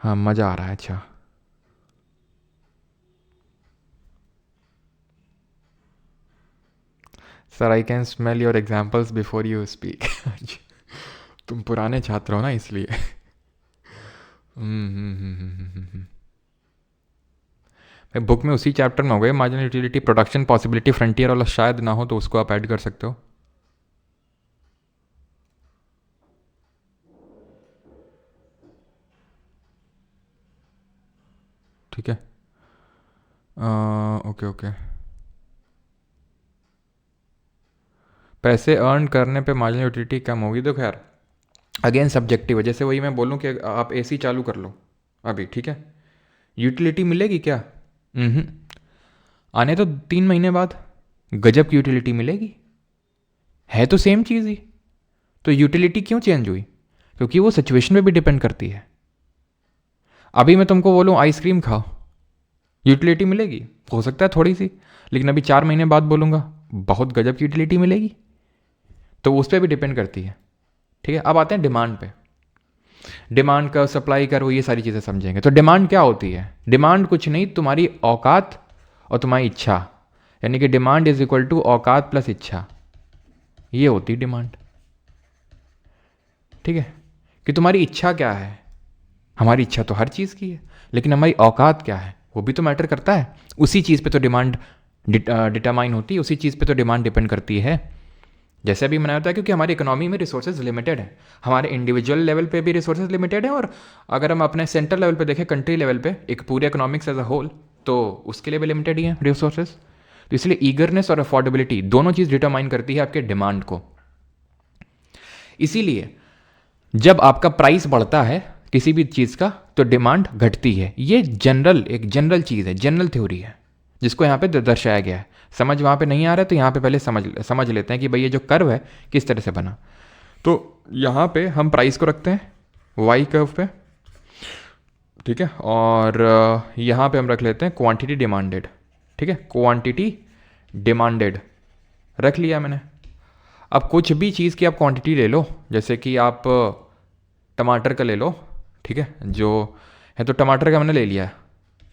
हाँ मज़ा आ रहा है। अच्छा, sir I can smell your examples before you speak. तुम पुराने छात्र हो ना इसलिए। भाई बुक में उसी चैप्टर में हो गए marginal utility, production possibility frontier वाला शायद ना हो तो उसको आप ऐड कर सकते हो। ठीक है, ओके ओके। पैसे अर्न करने पे मार्जिनल यूटिलिटी कम होगी। देखो यार, अगेन सब्जेक्टिव है। जैसे वही मैं बोलूँ कि आप एसी चालू कर लो अभी, ठीक है, यूटिलिटी मिलेगी क्या? हम्म, आने तो 3 महीने बाद गजब की यूटिलिटी मिलेगी। है तो सेम चीज़ ही, तो यूटिलिटी क्यों चेंज हुई? क्योंकि वो सिचुएशन पे भी डिपेंड करती है। अभी मैं तुमको बोलूँ आइसक्रीम खाओ, यूटिलिटी मिलेगी? हो सकता है थोड़ी सी, लेकिन अभी 4 महीने बाद बोलूँगा बहुत गजब की यूटिलिटी मिलेगी। तो उस पर भी डिपेंड करती है। ठीक है, अब आते हैं डिमांड पे। डिमांड का सप्लाई करो, ये सारी चीज़ें समझेंगे। तो डिमांड क्या होती है? डिमांड कुछ नहीं, तुम्हारी औकात और तुम्हारी इच्छा, यानी कि डिमांड इज इक्वल टू औकात प्लस इच्छा, ये होती है डिमांड। ठीक है, कि तुम्हारी इच्छा क्या है। हमारी इच्छा तो हर चीज़ की है, लेकिन हमारी औकात क्या है वो भी तो मैटर करता है। उसी चीज़ पे तो डिमांड डिटरमाइन होती है, उसी चीज़ पे तो डिमांड डिपेंड करती है। जैसे अभी मैंने बताया, क्योंकि हमारी इकोनॉमी में रिसोर्सेज लिमिटेड है, हमारे इंडिविजुअल लेवल पे भी रिसोर्सेज लिमिटेड है, और अगर हम अपने सेंट्रल लेवल पे देखें, कंट्री लेवल पे, एक पूरे इकोनॉमिक्स एज अ होल, तो उसके लिए भी लिमिटेड ही है रिसोर्सेज। तो इसलिए ईगरनेस और अफोर्डेबिलिटी दोनों चीज़ डिटरमाइन करती है आपके डिमांड को। इसीलिए जब आपका प्राइस बढ़ता है किसी भी चीज़ का तो डिमांड घटती है। ये एक जनरल चीज़ है, जनरल थ्योरी है, जिसको यहाँ पे दर्शाया गया है। समझ वहाँ पे नहीं आ रहा है तो यहाँ पे पहले समझ लेते हैं कि भाई ये जो कर्व है किस तरह से बना। तो यहाँ पे हम प्राइस को रखते हैं वाई कर्व पे, ठीक है, और यहाँ पे हम रख लेते हैं क्वांटिटी डिमांडेड। ठीक है, क्वांटिटी डिमांडेड रख लिया मैंने। अब कुछ भी चीज़ की आप क्वांटिटी ले लो, जैसे कि आप टमाटर का ले लो, ठीक है, जो है, तो टमाटर का मैंने ले लिया है।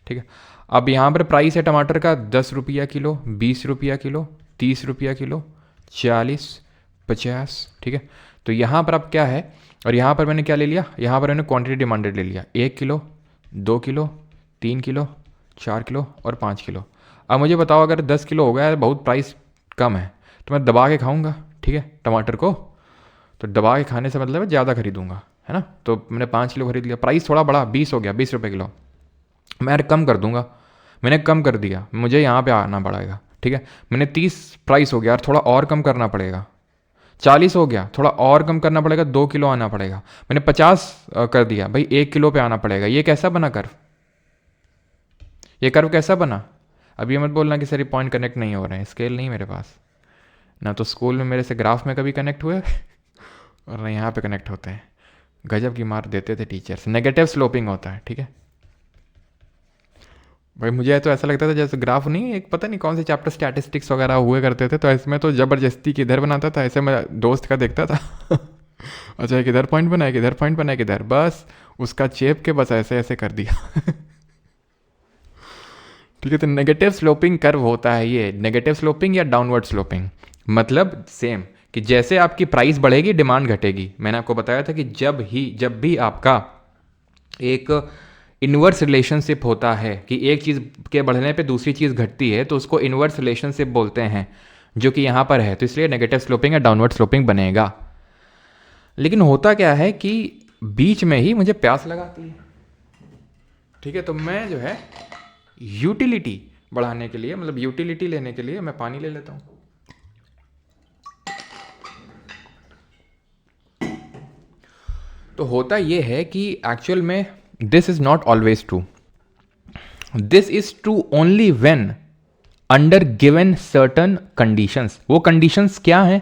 ठीक है, अब यहाँ पर प्राइस है टमाटर का 10 रुपया किलो, 20 रुपया किलो, 30 रुपया किलो, 40, 50। ठीक है, तो यहाँ पर अब क्या है, और यहाँ पर मैंने क्या ले लिया, यहाँ पर मैंने क्वांटिटी डिमांडेड ले लिया, 1 किलो, 2 किलो, 3 किलो, 4 किलो और 5 किलो। अब मुझे बताओ, अगर 10 किलो हो गया है, बहुत प्राइस कम है, तो मैं दबा के खाऊंगा, ठीक है, टमाटर को, तो दबा के खाने से मतलब है ज़्यादा खरीदूंगा, है ना। तो मैंने 5 किलो खरीद लिया, प्राइस थोड़ा बड़ा 20 हो गया, 20 रुपये किलो, मैं कम कर दूंगा। मैंने कम कर दिया, मुझे यहाँ पे आना पड़ेगा। ठीक है, मैंने 30 प्राइस हो गया और थोड़ा और कम करना पड़ेगा, 40 हो गया, थोड़ा और कम करना पड़ेगा, 2 किलो आना पड़ेगा। मैंने 50 कर दिया, भाई 1 किलो पे आना पड़ेगा। ये कैसा बना कर्व? ये कर्व कैसा बना? अब ये मत बोलना कि सर ये पॉइंट कनेक्ट नहीं हो रहे हैं, स्केल नहीं मेरे पास ना, तो स्कूल में मेरे से ग्राफ में कभी कनेक्ट हुए और ना यहाँ पे कनेक्ट होते हैं। गजब की मार देते थे टीचर्स, नेगेटिव स्लोपिंग होता है। ठीक है भाई, मुझे तो ऐसा लगता था जैसे ग्राफ नहीं, एक पता नहीं कौन से चैप्टर स्टैटिस्टिक्स वगैरह हुए करते थे, तो इसमें तो ज़बरदस्ती किधर बनाता था, ऐसे मैं दोस्त का देखता था अच्छा किधर पॉइंट बनाए, किधर पॉइंट बनाए, किधर, बस उसका चेप के बस ऐसे ऐसे कर दिया ठीक है, तो नेगेटिव स्लोपिंग कर्व होता है ये, नेगेटिव स्लोपिंग या डाउनवर्ड स्लोपिंग, मतलब सेम, कि जैसे आपकी प्राइस बढ़ेगी डिमांड घटेगी। मैंने आपको बताया था कि जब भी आपका एक इन्वर्स रिलेशनशिप होता है कि एक चीज़ के बढ़ने पे दूसरी चीज़ घटती है, तो उसको इन्वर्स रिलेशनशिप बोलते हैं, जो कि यहाँ पर है, तो इसलिए नेगेटिव स्लोपिंग या डाउनवर्ड स्लोपिंग बनेगा। लेकिन होता क्या है कि बीच में ही मुझे प्यास लगाती है, ठीक है, तो मैं जो है यूटिलिटी बढ़ाने के लिए, मतलब यूटिलिटी लेने के लिए मैं पानी ले लेता हूँ। तो होता ये है कि एक्चुअल में this is not always true. This is true only when under given certain conditions. वो कंडीशंस क्या हैं?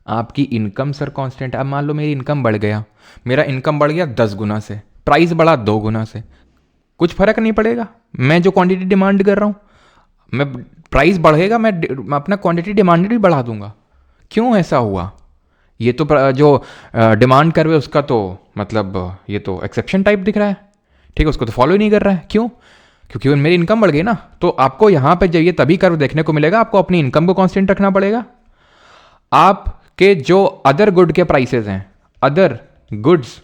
आपकी इनकम सर कांस्टेंट. अब मान लो मेरी इनकम बढ़ गया, मेरा इनकम बढ़ गया 10 गुना से, प्राइस बढ़ा 2 गुना से, कुछ फर्क नहीं पड़ेगा. मैं जो क्वांटिटी डिमांड कर रहा हूँ, मैं प्राइस बढ़ेगा, मैं अपना क्वांटिटी डिमांडेड भी बढ़ा दूंगा. क्यों ऐसा हुआ? ये तो जो डिमांड कर रहे उसका तो मतलब ये तो एक्सेप्शन टाइप दिख रहा है. ठीक है, उसको तो फॉलो ही नहीं कर रहा है. क्यों? क्योंकि मेरी इनकम बढ़ गई ना. तो आपको यहाँ पे जब ये तभी कर्व देखने को मिलेगा, आपको अपनी इनकम को कांस्टेंट रखना पड़ेगा. आपके जो अदर गुड के प्राइसेस हैं, अदर गुड्स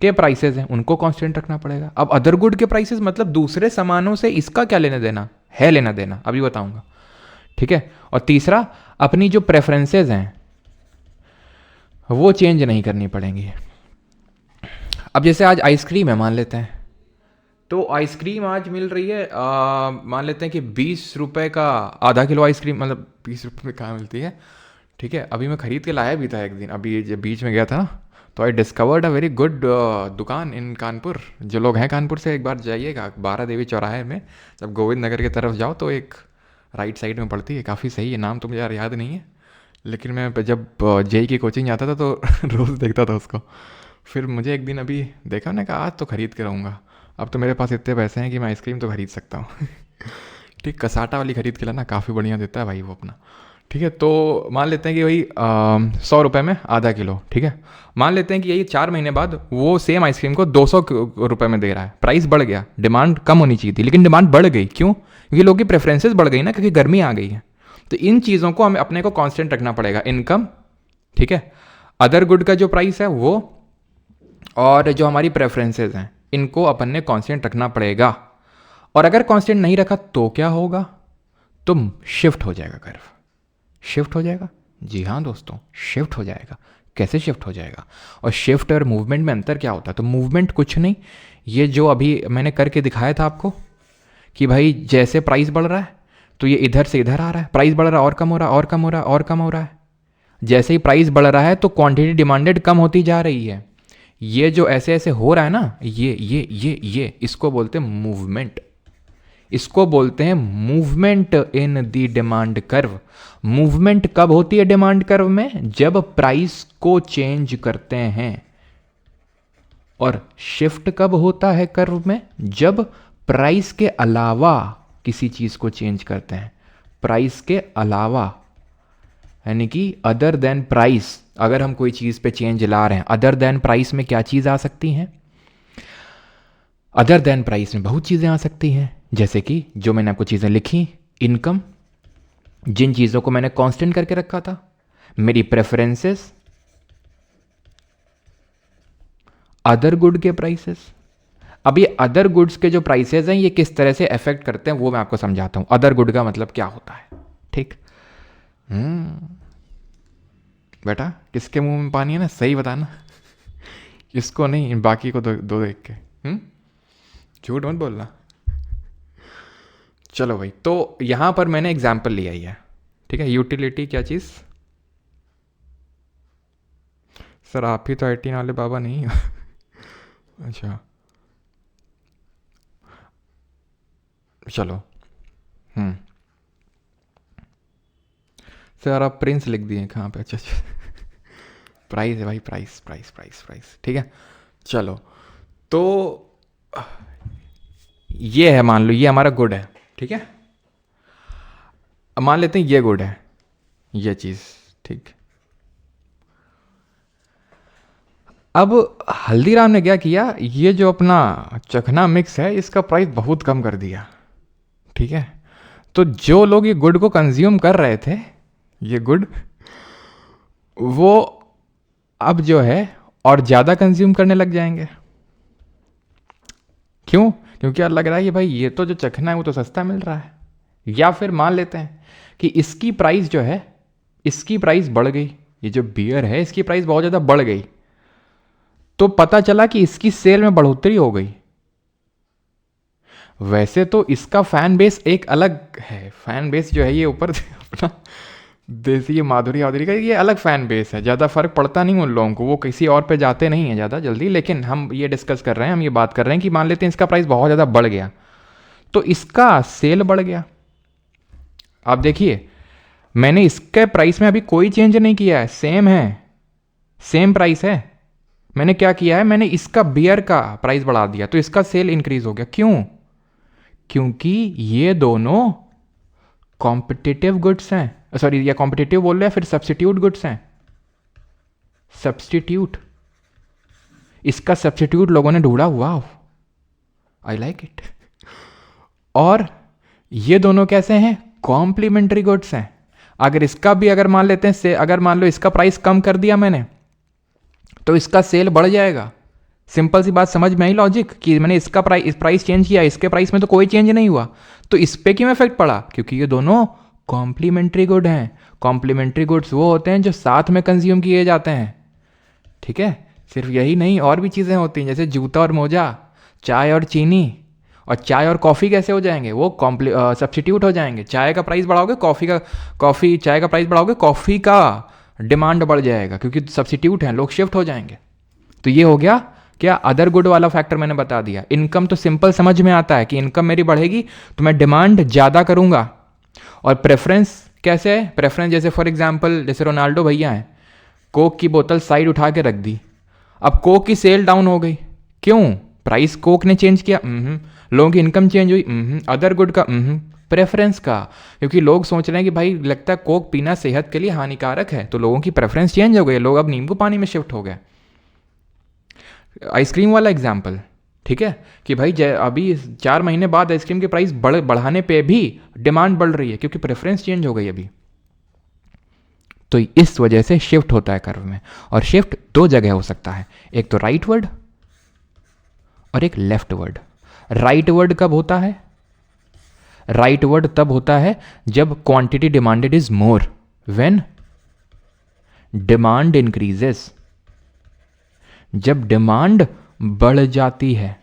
के प्राइसेस हैं, उनको कांस्टेंट रखना पड़ेगा. अब अदर गुड के प्राइसेस मतलब दूसरे सामानों से इसका क्या लेना देना है? लेना देना अभी बताऊंगा. ठीक है. और तीसरा, अपनी जो प्रेफरेंसेस हैं वो चेंज नहीं करनी पड़ेंगी. अब जैसे आज आइसक्रीम है मान लेते हैं, तो आइसक्रीम आज मिल रही है मान लेते हैं कि 20 रुपये का आधा किलो आइसक्रीम, मतलब 20 रुपये में कहाँ मिलती है. ठीक है. अभी मैं ख़रीद के लाया भी था एक दिन, अभी जब बीच में गया था ना, तो I discovered a very good दुकान इन कानपुर. जो लोग हैं कानपुर से एक बार जाइएगा, 12 देवी चौराहे में जब गोविंद नगर की तरफ जाओ तो एक राइट साइड में पड़ती है, काफ़ी सही है. नाम तो मुझे यार याद नहीं है, लेकिन मैं जब जेई की कोचिंग जाता था तो रोज़ देखता था उसको. फिर मुझे एक दिन अभी देखा, मैंने कहा आज तो ख़रीद के रहूँगा. अब तो मेरे पास इतने पैसे हैं कि मैं आइसक्रीम तो ख़रीद सकता हूँ. ठीक, कसाटा वाली ख़रीद के लाना, काफ़ी बढ़िया देता है भाई वो अपना. ठीक है. तो मान लेते हैं कि वही 100 रुपये में आधा किलो. ठीक है. मान लेते हैं कि यही 4 महीने बाद वो सेम आइसक्रीम को 200 रुपये में दे रहा है. प्राइस बढ़ गया, डिमांड कम होनी चाहिए थी, लेकिन डिमांड बढ़ गई. क्यों? क्योंकि लोगों की प्रेफरेंसेस बढ़ गई ना, क्योंकि गर्मी आ गई है. तो इन चीज़ों को हमें अपने को कांस्टेंट रखना पड़ेगा. इनकम, ठीक है, अदर गुड का जो प्राइस है वो, और जो हमारी प्रेफरेंसेस हैं, इनको अपन ने कांस्टेंट रखना पड़ेगा. और अगर कांस्टेंट नहीं रखा तो क्या होगा? तो शिफ्ट हो जाएगा कर्व. शिफ्ट हो जाएगा. जी हाँ दोस्तों, शिफ्ट हो जाएगा. कैसे शिफ्ट हो जाएगा? और शिफ्ट और मूवमेंट में अंतर क्या होता है? तो मूवमेंट कुछ नहीं, ये जो अभी मैंने करके दिखाया था आपको कि भाई जैसे प्राइस बढ़ रहा है तो ये इधर से इधर आ रहा है, प्राइस बढ़ रहा है और कम हो रहा है और कम हो रहा है और कम हो रहा है. जैसे ही प्राइस बढ़ रहा है तो क्वांटिटी डिमांडेड कम होती जा रही है. ये जो ऐसे ऐसे हो रहा है ना, ये इसको बोलते हैं मूवमेंट. इसको बोलते हैं movement in the demand curve. Movement कब होती है डिमांड कर्व में? जब प्राइस को चेंज करते हैं. और शिफ्ट कब होता है कर्व में? जब प्राइस के अलावा किसी चीज को चेंज करते हैं. प्राइस के अलावा यानी कि अदर देन प्राइस. अगर हम कोई चीज पे चेंज ला रहे हैं, अदर देन प्राइस में क्या चीज आ सकती हैं? अदर देन प्राइस में बहुत चीजें आ सकती हैं. जैसे कि जो मैंने आपको चीजें लिखी, इनकम, जिन चीजों को मैंने कांस्टेंट करके रखा था, मेरी प्रेफरेंसेस, अदर गुड के प्राइसेस. अब ये अदर गुड्स के जो प्राइसेस हैं ये किस तरह से अफेक्ट करते हैं वो मैं आपको समझाता हूं. अदर गुड का मतलब क्या होता है? ठीक. बेटा किसके मुंह में पानी है ना, सही बताना. इसको नहीं, बाकी को दो देख के. झूठ मत बोलना. चलो भाई, तो यहां पर मैंने एग्जाम्पल लिया ही है. ठीक है. यूटिलिटी क्या चीज? सर आप ही तो 18 वाले बाबा नहीं हो. अच्छा चलो. सर आप प्रिंस लिख दिए कहाँ पे? अच्छा अच्छा. प्राइस है भाई, प्राइस प्राइस प्राइस प्राइस. ठीक है. चलो, तो ये है, मान लो ये हमारा गुड है. ठीक है. अब मान लेते हैं ये गुड है, ये चीज़. ठीक. अब हल्दीराम ने क्या किया, ये जो अपना चखना मिक्स है इसका प्राइस बहुत कम कर दिया. ठीक है. तो जो लोग ये गुड को कंज्यूम कर रहे थे, ये गुड, वो अब जो है और ज़्यादा कंज्यूम करने लग जाएंगे. क्यों? क्योंकि यार लग रहा है कि भाई ये तो जो चखना है वो तो सस्ता मिल रहा है. या फिर मान लेते हैं कि इसकी प्राइस जो है, इसकी प्राइस बढ़ गई. ये जो बियर है इसकी प्राइस बहुत ज़्यादा बढ़ गई, तो पता चला कि इसकी सेल में बढ़ोतरी हो गई. वैसे तो इसका फैन बेस एक अलग है. फैन बेस जो है ये ऊपर अपना देसी ये माधुरी वाधुरी का ये अलग फैन बेस है, ज़्यादा फर्क पड़ता नहीं उन लोगों को, वो किसी और पे जाते नहीं हैं ज़्यादा जल्दी। लेकिन हम ये डिस्कस कर रहे हैं, हम ये बात कर रहे हैं कि मान लेते हैं इसका प्राइस बहुत ज़्यादा बढ़ गया, तो इसका सेल बढ़ गया। आप देखिए मैंने इसके प्राइस में अभी कोई चेंज नहीं किया है, सेम है, सेम प्राइस है। मैंने क्या किया है, मैंने इसका बियर का प्राइस बढ़ा दिया तो इसका सेल इंक्रीज हो गया। क्यों? क्योंकि ये दोनों कॉम्पिटिटिव गुड्स हैं, सॉरी या कॉम्पिटिटिव बोल रहे हैं, फिर सब्स्टिट्यूट गुड्स हैं। सब्स्टिट्यूट, इसका सब्स्टिट्यूट लोगों ने ढूंढा, वाह आई लाइक इट। और ये दोनों कैसे हैं? कॉम्प्लीमेंट्री गुड्स हैं। अगर इसका भी अगर मान लेते हैं अगर मान लो इसका प्राइस कम कर दिया मैंने तो इसका सेल बढ़ जाएगा। सिंपल सी बात समझ में आई लॉजिक कि मैंने इसका प्राइस चेंज किया, इसके प्राइस में तो कोई चेंज नहीं हुआ, तो इस पे क्यों इफेक्ट पड़ा? क्योंकि ये दोनों कॉम्प्लीमेंट्री गुड हैं। कॉम्प्लीमेंट्री गुड्स वो होते हैं जो साथ में कंज्यूम किए जाते हैं, ठीक है। सिर्फ यही नहीं और भी चीज़ें होती हैं, जैसे जूता और मोजा, चाय और चीनी। और चाय और कॉफ़ी कैसे हो जाएंगे? वो सब्स्टिट्यूट हो जाएंगे। चाय का प्राइस बढ़ाओगे, चाय का प्राइस बढ़ाओगे, कॉफ़ी का डिमांड बढ़ जाएगा क्योंकि सब्स्टिट्यूट हैं, लोग शिफ्ट हो जाएंगे। तो ये हो गया क्या? अदर गुड वाला फैक्टर मैंने बता दिया। इनकम तो सिंपल समझ में आता है कि इनकम मेरी बढ़ेगी तो मैं डिमांड ज़्यादा करूँगा। और प्रेफरेंस कैसे है? प्रेफरेंस जैसे फॉर एग्जांपल जैसे रोनाल्डो भैया हैं, कोक की बोतल साइड उठा के रख दी, अब कोक की सेल डाउन हो गई। क्यों? प्राइस कोक ने चेंज किया? लोगों की इनकम चेंज हुई? अदर गुड का? प्रेफरेंस का, क्योंकि लोग सोच रहे हैं कि भाई लगता है कोक पीना सेहत के लिए हानिकारक है, तो लोगों की प्रेफरेंस चेंज हो गई, लोग अब नींबू पानी में शिफ्ट हो गए। आइसक्रीम वाला एग्जाम्पल, ठीक है, कि भाई अभी 4 महीने बाद आइसक्रीम के प्राइस बढ़ाने पे भी डिमांड बढ़ रही है क्योंकि प्रेफरेंस चेंज हो गई अभी। तो इस वजह से शिफ्ट होता है कर्व में। और शिफ्ट 2 जगह हो सकता है, एक तो राइट वर्ड और एक लेफ्ट वर्ड। राइट वर्ड कब होता है? राइट वर्ड तब होता है जब quantity demanded is more, when demand increases, जब डिमांड बढ़ जाती है।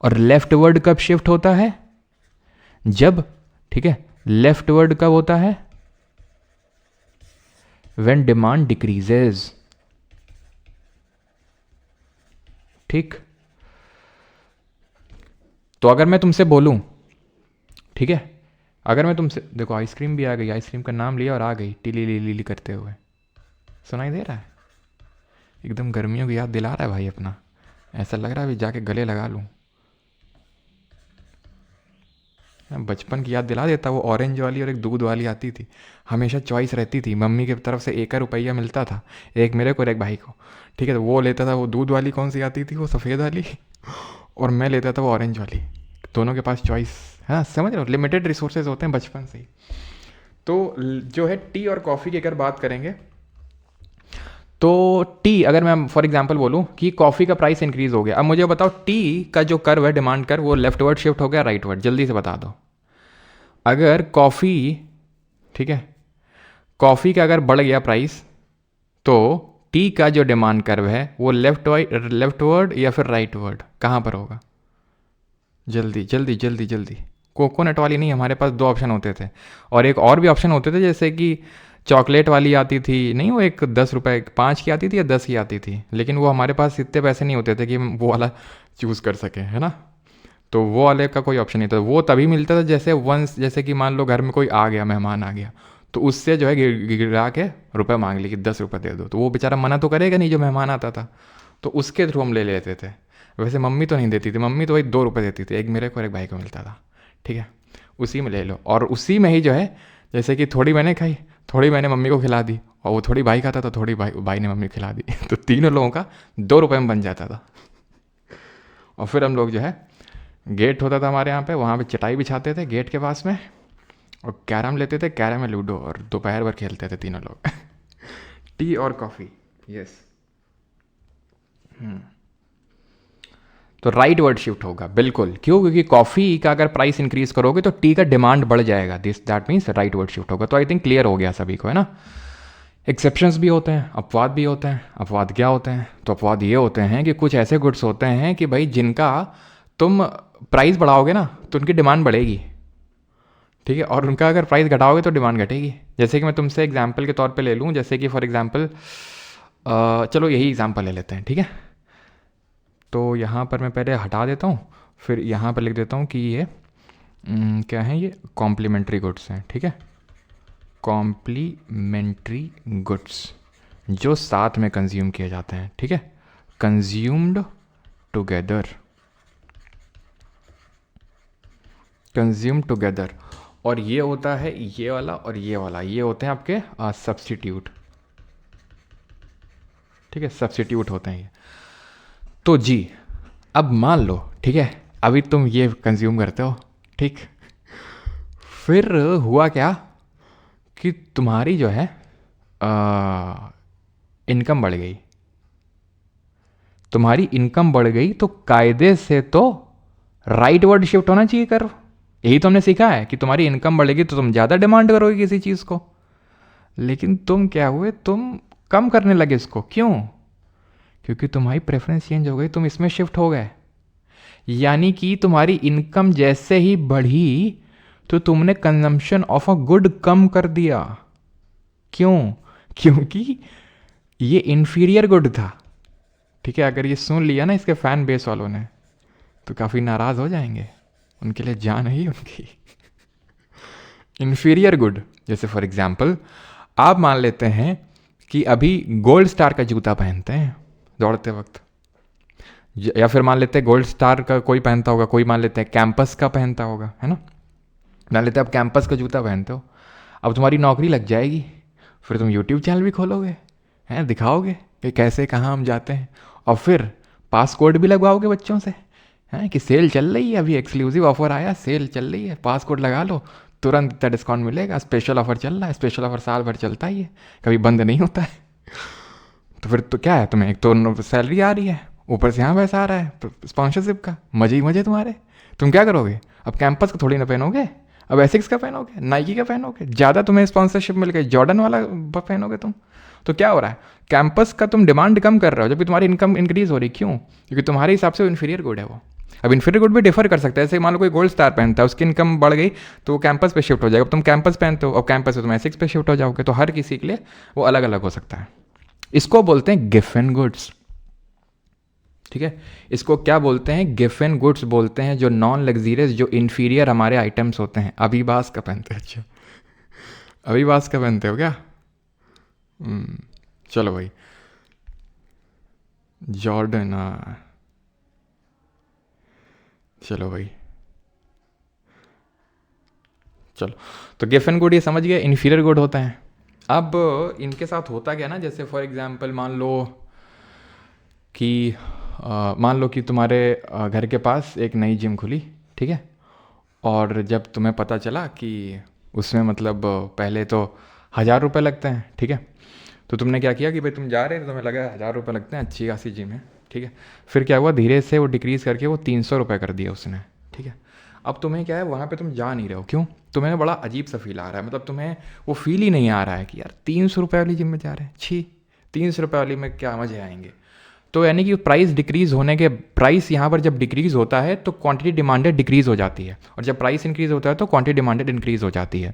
और लेफ्ट वर्ड कब शिफ्ट होता है? जब, ठीक है, लेफ्ट वर्ड कब होता है? व्हेन डिमांड डिक्रीजेज, ठीक। तो अगर मैं तुमसे बोलूं, ठीक है, अगर मैं तुमसे, देखो आइसक्रीम भी आ गई, आइसक्रीम का नाम लिया और आ गई टीली ली ली करते हुए, सुनाई दे रहा है? एकदम गर्मियों की याद दिला रहा है भाई अपना, ऐसा लग रहा है अभी जाके गले लगा लूं। बचपन की याद दिला देता, वो ऑरेंज वाली और एक दूध वाली आती थी, हमेशा चॉइस रहती थी, मम्मी की तरफ से 1 रुपया मिलता था, एक मेरे को और एक भाई को, ठीक है। तो वो लेता था वो दूध वाली, कौन सी आती थी वो सफ़ेद वाली, और मैं लेता था वो ऑरेंज वाली। दोनों के पास चॉइस है ना, समझ रहे हो, लिमिटेड रिसोर्सेज होते हैं बचपन से ही। तो जो है टी और कॉफ़ी की अगर बात करेंगे तो टी, अगर मैं फॉर एग्जांपल बोलूँ कि कॉफ़ी का प्राइस इंक्रीज़ हो गया, अब मुझे बताओ टी का जो कर्व है डिमांड कर्व, वो लेफ्ट वर्ड शिफ्ट हो गया राइट वर्ड? जल्दी से बता दो। अगर कॉफ़ी, ठीक है, कॉफ़ी का अगर बढ़ गया प्राइस तो टी का जो डिमांड कर्व है वो लेफ्ट वर्ड या फिर राइट वर्ड, कहाँ पर होगा? जल्दी जल्दी जल्दी जल्दी। कोकोनट वाली नहीं, हमारे पास 2 ऑप्शन होते थे, और एक और भी ऑप्शन होते थे, जैसे कि चॉकलेट वाली आती थी, नहीं वो एक 10 रुपये 5 की आती थी या 10 की आती थी, लेकिन वो हमारे पास इतने पैसे नहीं होते थे कि हम वो वाला चूज़ कर सकें, है ना। तो वो वाले का कोई ऑप्शन नहीं था। वो तभी मिलता था जैसे वंस, जैसे कि मान लो घर में कोई आ गया, मेहमान आ गया, तो उससे जो है गिरा के रुपये मांग ली कि 10 रुपये दे दो, तो वो बेचारा मना तो करेगा नहीं जो मेहमान आता था, तो उसके थ्रू हम ले लेते थे। वैसे मम्मी तो नहीं देती थी, मम्मी तो वही 2 रुपये देती थी, एक मेरे को और एक भाई को मिलता था, ठीक है, उसी में ले लो। और उसी में ही जो है, जैसे कि थोड़ी मैंने खाई, थोड़ी मैंने मम्मी को खिला दी, और वो थोड़ी भाई खाता था, थोड़ी भाई ने मम्मी को खिला दी तो तीनों लोगों का 2 रुपये में बन जाता था। और फिर हम लोग जो है, गेट होता था हमारे यहाँ पे, वहाँ पे चटाई बिछाते थे गेट के पास में, और कैरम लेते थे, कैरम में लूडो, और दोपहर भर खेलते थे तीनों लोग टी और कॉफ़ी, यस। तो राइट वर्ड शिफ्ट होगा बिल्कुल। क्यों? क्योंकि कॉफ़ी का अगर प्राइस इंक्रीज करोगे तो टी का डिमांड बढ़ जाएगा, that means right word shift होगा। तो आई थिंक क्लियर हो गया सभी को, है ना। एक्सेप्शंस भी होते हैं, अपवाद भी होते हैं। अपवाद क्या होते हैं? तो अपवाद ये होते हैं कि कुछ ऐसे गुड्स होते हैं कि भाई जिनका तुम प्राइस बढ़ाओगे ना तो उनकी डिमांड बढ़ेगी, ठीक है, और उनका अगर प्राइस घटाओगे तो डिमांड घटेगी। जैसे कि मैं तुमसे एग्जांपल के तौर पे ले लूँ, जैसे कि फॉर एग्जांपल चलो यही एग्जांपल ले लेते हैं, ठीक है। तो यहाँ पर मैं पहले हटा देता हूँ, फिर यहाँ पर लिख देता हूँ कि ये क्या है, ये कॉम्प्लीमेंट्री गुड्स हैं, ठीक है। कॉम्प्लीमेंट्री गुड्स जो साथ में कंज्यूम किए जाते हैं, ठीक है, कंज्यूम्ड टुगेदर, कंज्यूम टुगेदर। और ये होता है ये वाला और ये वाला, ये होते हैं आपके सब्स्टिट्यूट, ठीक है, सब्स्टिट्यूट होते हैं ये। तो जी अब मान लो, ठीक है, अभी तुम ये कंज्यूम करते हो, ठीक, फिर हुआ क्या कि तुम्हारी जो है इनकम बढ़ गई, तुम्हारी इनकम बढ़ गई, तो कायदे से तो राइट वर्ड शिफ्ट होना चाहिए कर्व। यही तो हमने सीखा है कि तुम्हारी इनकम बढ़ेगी तो तुम ज़्यादा डिमांड करोगे किसी चीज़ को। लेकिन तुम क्या हुए, तुम कम करने लगे इसको। क्यों? क्योंकि तुम्हारी प्रेफरेंस चेंज हो गई, तुम इसमें शिफ्ट हो गए। यानी कि तुम्हारी इनकम जैसे ही बढ़ी तो तुमने consumption of a good come कर दिया। क्यों? क्योंकि ये इन्फीरियर गुड था, ठीक है। अगर ये सुन लिया ना इसके फैन बेस वालों ने तो काफ़ी नाराज़ हो जाएंगे, उनके लिए जान है ही उनकी। इन्फीरियर गुड, जैसे फॉर एग्जांपल आप मान लेते हैं कि अभी गोल्ड स्टार का जूता पहनते हैं दौड़ते वक्त, या फिर मान लेते हैं गोल्ड स्टार का कोई पहनता होगा, कोई मान लेते हैं कैंपस का पहनता होगा, है ना। मान लेते हैं आप कैंपस का जूता पहनते हो, अब तुम्हारी नौकरी लग जाएगी, फिर तुम यूट्यूब चैनल भी खोलोगे, हैं, दिखाओगे कि कैसे कहाँ हम जाते हैं, और फिर पास कोड भी लगवाओगे बच्चों से, हैं, कि सेल चल रही है, अभी एक्सक्लूसिव ऑफर आया, सेल चल रही है, पास कोड लगा लो, तुरंत इतना डिस्काउंट मिलेगा, स्पेशल ऑफर चल रहा है। स्पेशल ऑफर साल भर चलता ही है, कभी बंद नहीं होता है। तो फिर तो क्या है, तुम्हें एक तो सैलरी आ रही है, ऊपर से यहाँ पैसा आ रहा है स्पॉन्सरशिप का, मजे ही मजे तुम्हारे। तुम क्या करोगे, अब कैंपस का थोड़ी ना पहनोगे, अब एसिक्स का पहनोगे, नाइकी का पहनोगे, ज़्यादा तुम्हें स्पॉन्सरशिप मिल गई, जॉर्डन वाला पहनोगे तुम। तो क्या हो रहा है, कैंपस का तुम डिमांड कम कर रहे हो जबकि तुम्हारी इनकम इंक्रीज हो रही। क्यों? क्योंकि तुम्हारे हिसाब से वो इन्फीरियर गुड है वो। अब इन्फीरियर गुड भी डिफर कर सकता है, जैसे मान लो कोई गोल्ड स्टार पहनता है, उसकी इनकम बढ़ गई तो वो कैंपस पे शिफ्ट हो जाएगा। अब तुम कैंपस पहनते हो, अब कैंपस से तुम एसिक्स पे शिफ्ट हो जाओगे, तो हर किसी के लिए वो अलग अलग हो सकता है। इसको बोलते हैं गिफन गुड्स, ठीक है। इसको क्या बोलते हैं, गिफन गुड्स बोलते हैं, जो नॉन लग्जीरियस, जो इन्फीरियर हमारे आइटम्स होते हैं। अभिबास का पहनते हैं, अच्छा अभिबास का पहनते हो क्या? चलो भाई, जॉर्डन, चलो भाई, चलो। तो गिफन गुड ये समझ गए, इन्फीरियर गुड होता है। अब इनके साथ होता क्या ना, जैसे फॉर एग्जांपल मान लो कि तुम्हारे घर के पास एक नई जिम खुली, ठीक है। और जब तुम्हें पता चला कि उसमें मतलब पहले तो 1,000 रुपये लगते हैं, ठीक है। तो तुमने क्या किया कि भाई तुम जा रहे थे, तुम्हें लगा 1,000 रुपये लगते हैं, अच्छी खासी जिम है, ठीक है। फिर क्या हुआ, धीरे से वो डिक्रीज़ करके वो 300 रुपये कर दिया उसने, ठीक है। अब तुम्हें क्या है, वहाँ पे तुम जा नहीं रहे हो। क्यों? तुम्हें बड़ा अजीब सा फील आ रहा है, मतलब तुम्हें वो फील ही नहीं आ रहा है कि यार 300 रुपये वाली जिम में जा रहे हैं, छी 300 रुपये वाली में क्या मज़े आएंगे। तो यानी कि प्राइस डिक्रीज़ होने के, प्राइस यहाँ पर जब डिक्रीज़ होता है तो क्वांटिटी डिमांडेड डिक्रीज़ हो जाती है, और जब प्राइस इंक्रीज़ होता है तो क्वांटिटी डिमांडेड इंक्रीज़ हो जाती है।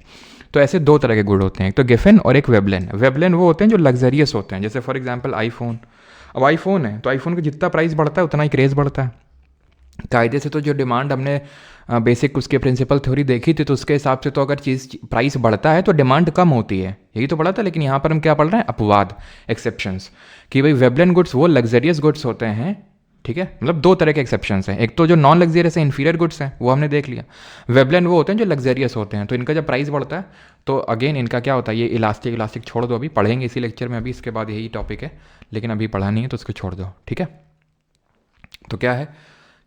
तो ऐसे दो तरह के गुड होते हैं, एक तो गिफन और एक वेबलेन। वेबलेन वो होते हैं जो लग्जरियस होते हैं, जैसे फॉर एग्जांपल आईफोन। अब आईफोन है तो आईफोन का जितना प्राइस बढ़ता है उतना ही क्रेज़ बढ़ता है। कायदे से तो जो डिमांड हमने बेसिक उसके प्रिंसिपल थ्योरी देखी थी, तो उसके हिसाब से तो अगर चीज़ प्राइस बढ़ता है तो डिमांड कम होती है, यही तो पढ़ा था। लेकिन यहाँ पर हम क्या पढ़ रहे हैं, अपवाद, एक्सेप्शंस, कि भाई वेबलेन गुड्स वो लग्जरियस गुड्स होते हैं, ठीक है। मतलब दो तरह के एक्सेप्शंस हैं, एक तो जो नॉन लग्जरियस है, इन्फीरियर गुड्स हैं, वो हमने देख लिया। वेबलेन वो होते हैं जो लग्जरियस होते हैं, तो इनका जब प्राइस बढ़ता है तो अगेन इनका क्या होता है, ये इलास्टिक छोड़ दो, अभी पढ़ेंगे इसी लेक्चर में, अभी इसके बाद यही टॉपिक है, लेकिन अभी पढ़ा नहीं है तो उसको छोड़ दो, ठीक है। तो क्या है,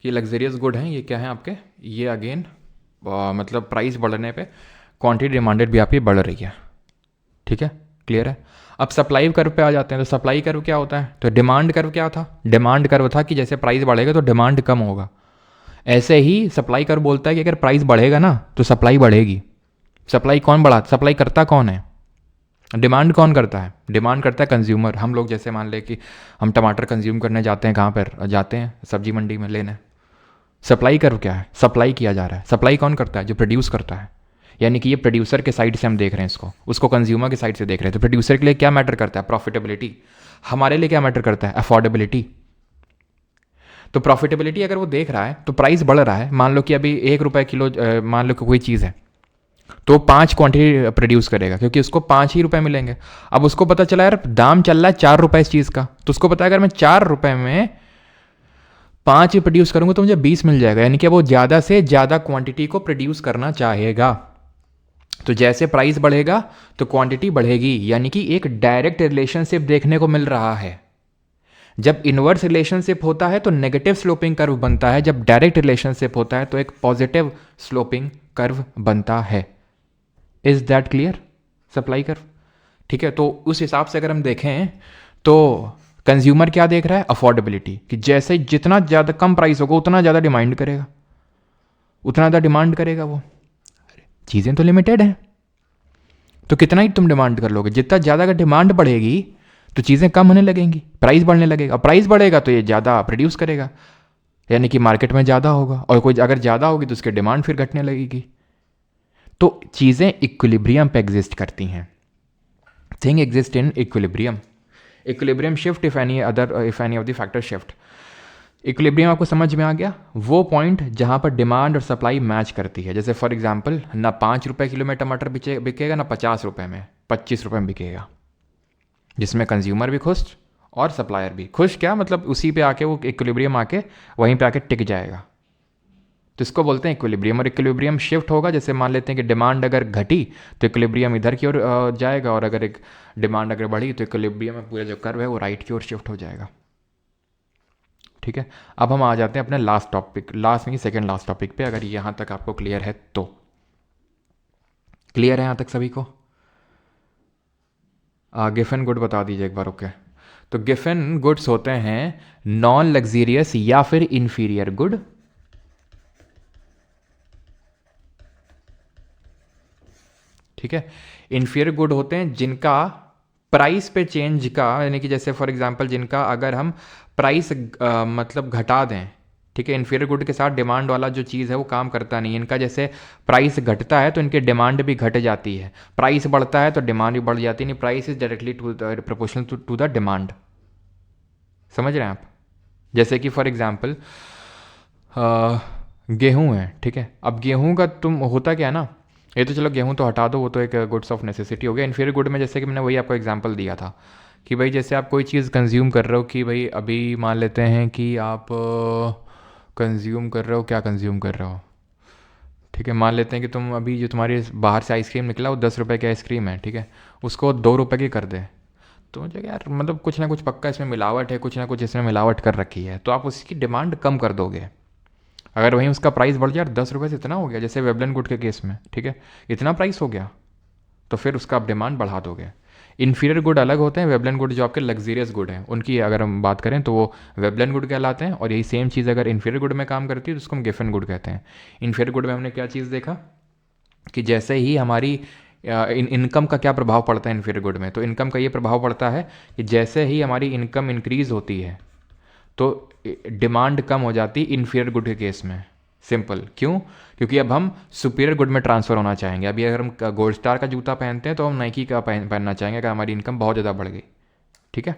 ये लग्जरियस गुड हैं, ये क्या है आपके, ये अगेन मतलब प्राइस बढ़ने पे क्वांटिटी डिमांडेड भी आपकी बढ़ रही है, ठीक है, क्लियर है। अब सप्लाई कर्व पे आ जाते हैं, तो सप्लाई कर्व क्या होता है, तो डिमांड कर्व क्या था, डिमांड कर्व था कि जैसे प्राइस बढ़ेगा तो डिमांड कम होगा। ऐसे ही सप्लाई कर्व बोलता है कि अगर प्राइस बढ़ेगा ना तो सप्लाई बढ़ेगी। सप्लाई कौन बढ़ाता, सप्लाई करता कौन है, डिमांड कौन करता है, डिमांड करता है कंज्यूमर। हम लोग जैसे मान ले कि हम टमाटर कंज्यूम करने जाते हैं, कहाँ पर जाते हैं, सब्जी मंडी में लेने। सप्लाई कर्व क्या है, सप्लाई किया जा रहा है, सप्लाई कौन करता है, जो प्रोड्यूस करता है। यानी कि ये प्रोड्यूसर के साइड से हम देख रहे हैं इसको, उसको कंज्यूमर के साइड से देख रहे हैं। तो प्रोड्यूसर के लिए क्या मैटर करता है? प्रॉफिटेबिलिटी। हमारे लिए क्या मैटर करता है? अफोर्डेबिलिटी। तो प्रॉफिटेबिलिटी अगर वो देख रहा है तो प्राइस बढ़ रहा है। मान लो कि अभी 1 रुपये किलो मान लो कि कोई चीज़ है, तो 5 क्वांटिटी प्रोड्यूस करेगा क्योंकि उसको 5 ही रुपये मिलेंगे। अब उसको पता चला यार दाम चल रहा है 4 रुपये इस चीज़ का, तो उसको पता है अगर मैं 4 रुपये में 5 ही प्रोड्यूस करूंगा तो मुझे 20 मिल जाएगा, यानी कि वो ज़्यादा से ज़्यादा क्वांटिटी को प्रोड्यूस करना चाहेगा। तो जैसे प्राइस बढ़ेगा तो क्वांटिटी बढ़ेगी, यानी कि एक डायरेक्ट रिलेशनशिप देखने को मिल रहा है। जब इनवर्स रिलेशनशिप होता है तो नेगेटिव स्लोपिंग कर्व बनता है, जब डायरेक्ट रिलेशनशिप होता है तो एक पॉजिटिव स्लोपिंग कर्व बनता है। Is that clear? Supply curve, ठीक है। तो उस हिसाब से अगर हम देखें तो कंज्यूमर क्या देख रहा है? अफोर्डेबिलिटी, कि जैसे जितना ज़्यादा कम प्राइस होगा उतना ज़्यादा डिमांड करेगा, उतना ज़्यादा डिमांड करेगा वो। चीज़ें तो लिमिटेड हैं, तो कितना ही तुम डिमांड कर लोगे? जितना ज़्यादा अगर डिमांड बढ़ेगी तो चीज़ें कम होने लगेंगी, प्राइस बढ़ने लगेगा। प्राइस बढ़ेगा तो ये ज़्यादा प्रोड्यूस करेगा, यानी कि मार्केट में ज़्यादा होगा, और कोई अगर ज़्यादा होगी तो उसकी डिमांड फिर घटने लगेगी। तो चीज़ें इक्विलिब्रियम पे एग्जिस्ट करती हैं। Thing exist in equilibrium. Equilibrium shift if any of the factor shift. Equilibrium आपको समझ में आ गया? वो पॉइंट जहाँ पर डिमांड और सप्लाई मैच करती है। जैसे फॉर एग्जांपल ना 5 रुपये किलो में टमाटर बिकेगा, ना 50 रुपये में, 25 रुपये में बिकेगा, जिसमें कंज्यूमर भी खुश और सप्लायर भी खुश। क्या मतलब? उसी पे आके वो इक्विलिब्रियम आके वहीं पे आके टिक जाएगा। तो इसको बोलते हैं इक्विलिब्रियम। और इक्विलिब्रियम शिफ्ट होगा, जैसे मान लेते हैं कि डिमांड अगर घटी तो इक्विलिब्रियम इधर की ओर जाएगा, और अगर एक डिमांड अगर बढ़ी तो इक्विलिब्रियम में पूरा जो कर्व है वो राइट की ओर शिफ्ट हो जाएगा। ठीक है, अब हम आ जाते हैं अपने लास्ट टॉपिक, लास्ट नहीं सेकंड लास्ट टॉपिक पे। अगर यहाँ तक आपको क्लियर है तो क्लियर है यहाँ तक सभी को? गिफन गुड बता दीजिए एक बार। ओके, तो गिफन गुड्स होते हैं नॉन लग्जीरियस या फिर इंफीरियर गुड। ठीक है, इंफीरियर गुड होते हैं जिनका प्राइस पे चेंज का, यानी कि जैसे फॉर एग्जांपल जिनका अगर हम प्राइस मतलब घटा दें, ठीक है, इंफीरियर गुड के साथ डिमांड वाला जो चीज़ है वो काम करता नहीं। इनका जैसे प्राइस घटता है तो इनकी डिमांड भी घट जाती है, प्राइस बढ़ता है तो डिमांड भी बढ़ जाती है। नहीं, price is directly proportional to the demand. समझ रहे हैं आप? जैसे कि फॉर एग्जांपल गेहूँ है, ठीक है। अब गेहूँ का तुम होता क्या है ना, ये तो चलो गेहूँ तो हटा दो, वो तो एक गुड्स ऑफ नेसेसिटी हो गया। इन्फीरियर गुड में जैसे कि मैंने वही आपको एग्जांपल दिया था कि भाई जैसे आप कोई चीज़ कंज्यूम कर रहे हो, कि भाई अभी मान लेते हैं कि आप कंज्यूम कर रहे हो, क्या कंज्यूम कर रहे हो, ठीक है। मान लेते हैं कि तुम अभी जो तुम्हारी बाहर से आइसक्रीम निकला वो 10 रुपये की आइसक्रीम है, ठीक है, उसको 2 रुपये की कर दे, तो मुझे यार मतलब कुछ ना कुछ पक्का इसमें मिलावट है, कुछ ना कुछ इसमें मिलावट कर रखी है, तो आप उसकी डिमांड कम कर दोगे। अगर वहीं उसका प्राइस बढ़ जाए 10 रुपये से इतना हो गया, जैसे वेबलन गुड के केस में, ठीक है, इतना प्राइस हो गया, तो फिर उसका आप डिमांड बढ़ा दोगे। इन्फीरियर गुड अलग होते हैं, वेबलन गुड जो आपके लग्जीरियस गुड हैं उनकी अगर हम बात करें तो वो वेबलन गुड कहलाते हैं। और यही सेम चीज़ अगर इन्फीरियर गुड में काम करती है तो उसको हम गिफन गुड कहते हैं। इन्फीरियर गुड में हमने क्या चीज़ देखा कि जैसे ही हमारी इनकम का क्या प्रभाव पड़ता है इन्फीरियर गुड में, तो इनकम का ये प्रभाव पड़ता है कि जैसे ही हमारी इनकम इंक्रीज़ होती है तो डिमांड कम हो जाती है इन्फीरियर गुड के केस में। सिंपल, क्यों? क्योंकि अब हम सुपीरियर गुड में ट्रांसफ़र होना चाहेंगे। अभी अगर हम गोल्ड स्टार का जूता पहनते हैं तो हम नाइकी का पहनना चाहेंगे अगर हमारी इनकम बहुत ज़्यादा बढ़ गई। ठीक है,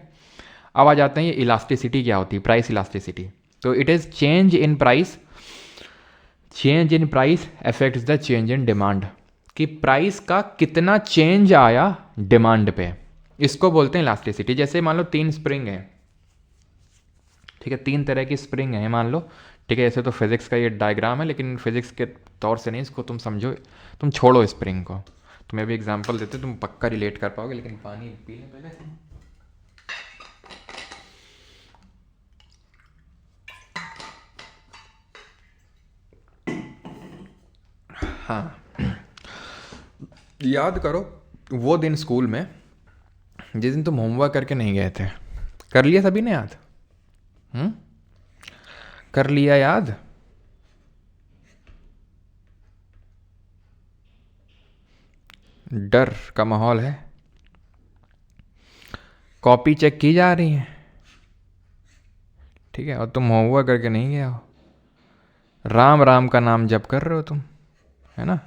अब आ जाते हैं ये इलास्टिसिटी क्या होती है, प्राइस इलास्टिसिटी। तो it is change in price, change in price affects the change in demand, कि प्राइस का कितना चेंज आया डिमांड पे, इसको बोलते हैं इलास्टिसिटी। जैसे मान लो 3 स्प्रिंग है, ठीक है, 3 तरह की स्प्रिंग है मान लो, ठीक है। ऐसे तो फिजिक्स का ये डायग्राम है, लेकिन फिजिक्स के तौर से नहीं, इसको तुम समझो, तुम छोड़ो स्प्रिंग को, तुम्हें भी एग्जांपल देते तुम पक्का रिलेट कर पाओगे। लेकिन पानी पी लें पहले। हाँ, याद करो वो दिन स्कूल में जिस दिन तुम होमवर्क करके नहीं गए थे। कर लिया सभी ने याद? कर लिया याद? डर का माहौल है, कॉपी चेक की जा रही है, ठीक है, और तुम होमवर्क करके नहीं गए हो, राम राम का नाम जप कर रहे हो तुम, है ना,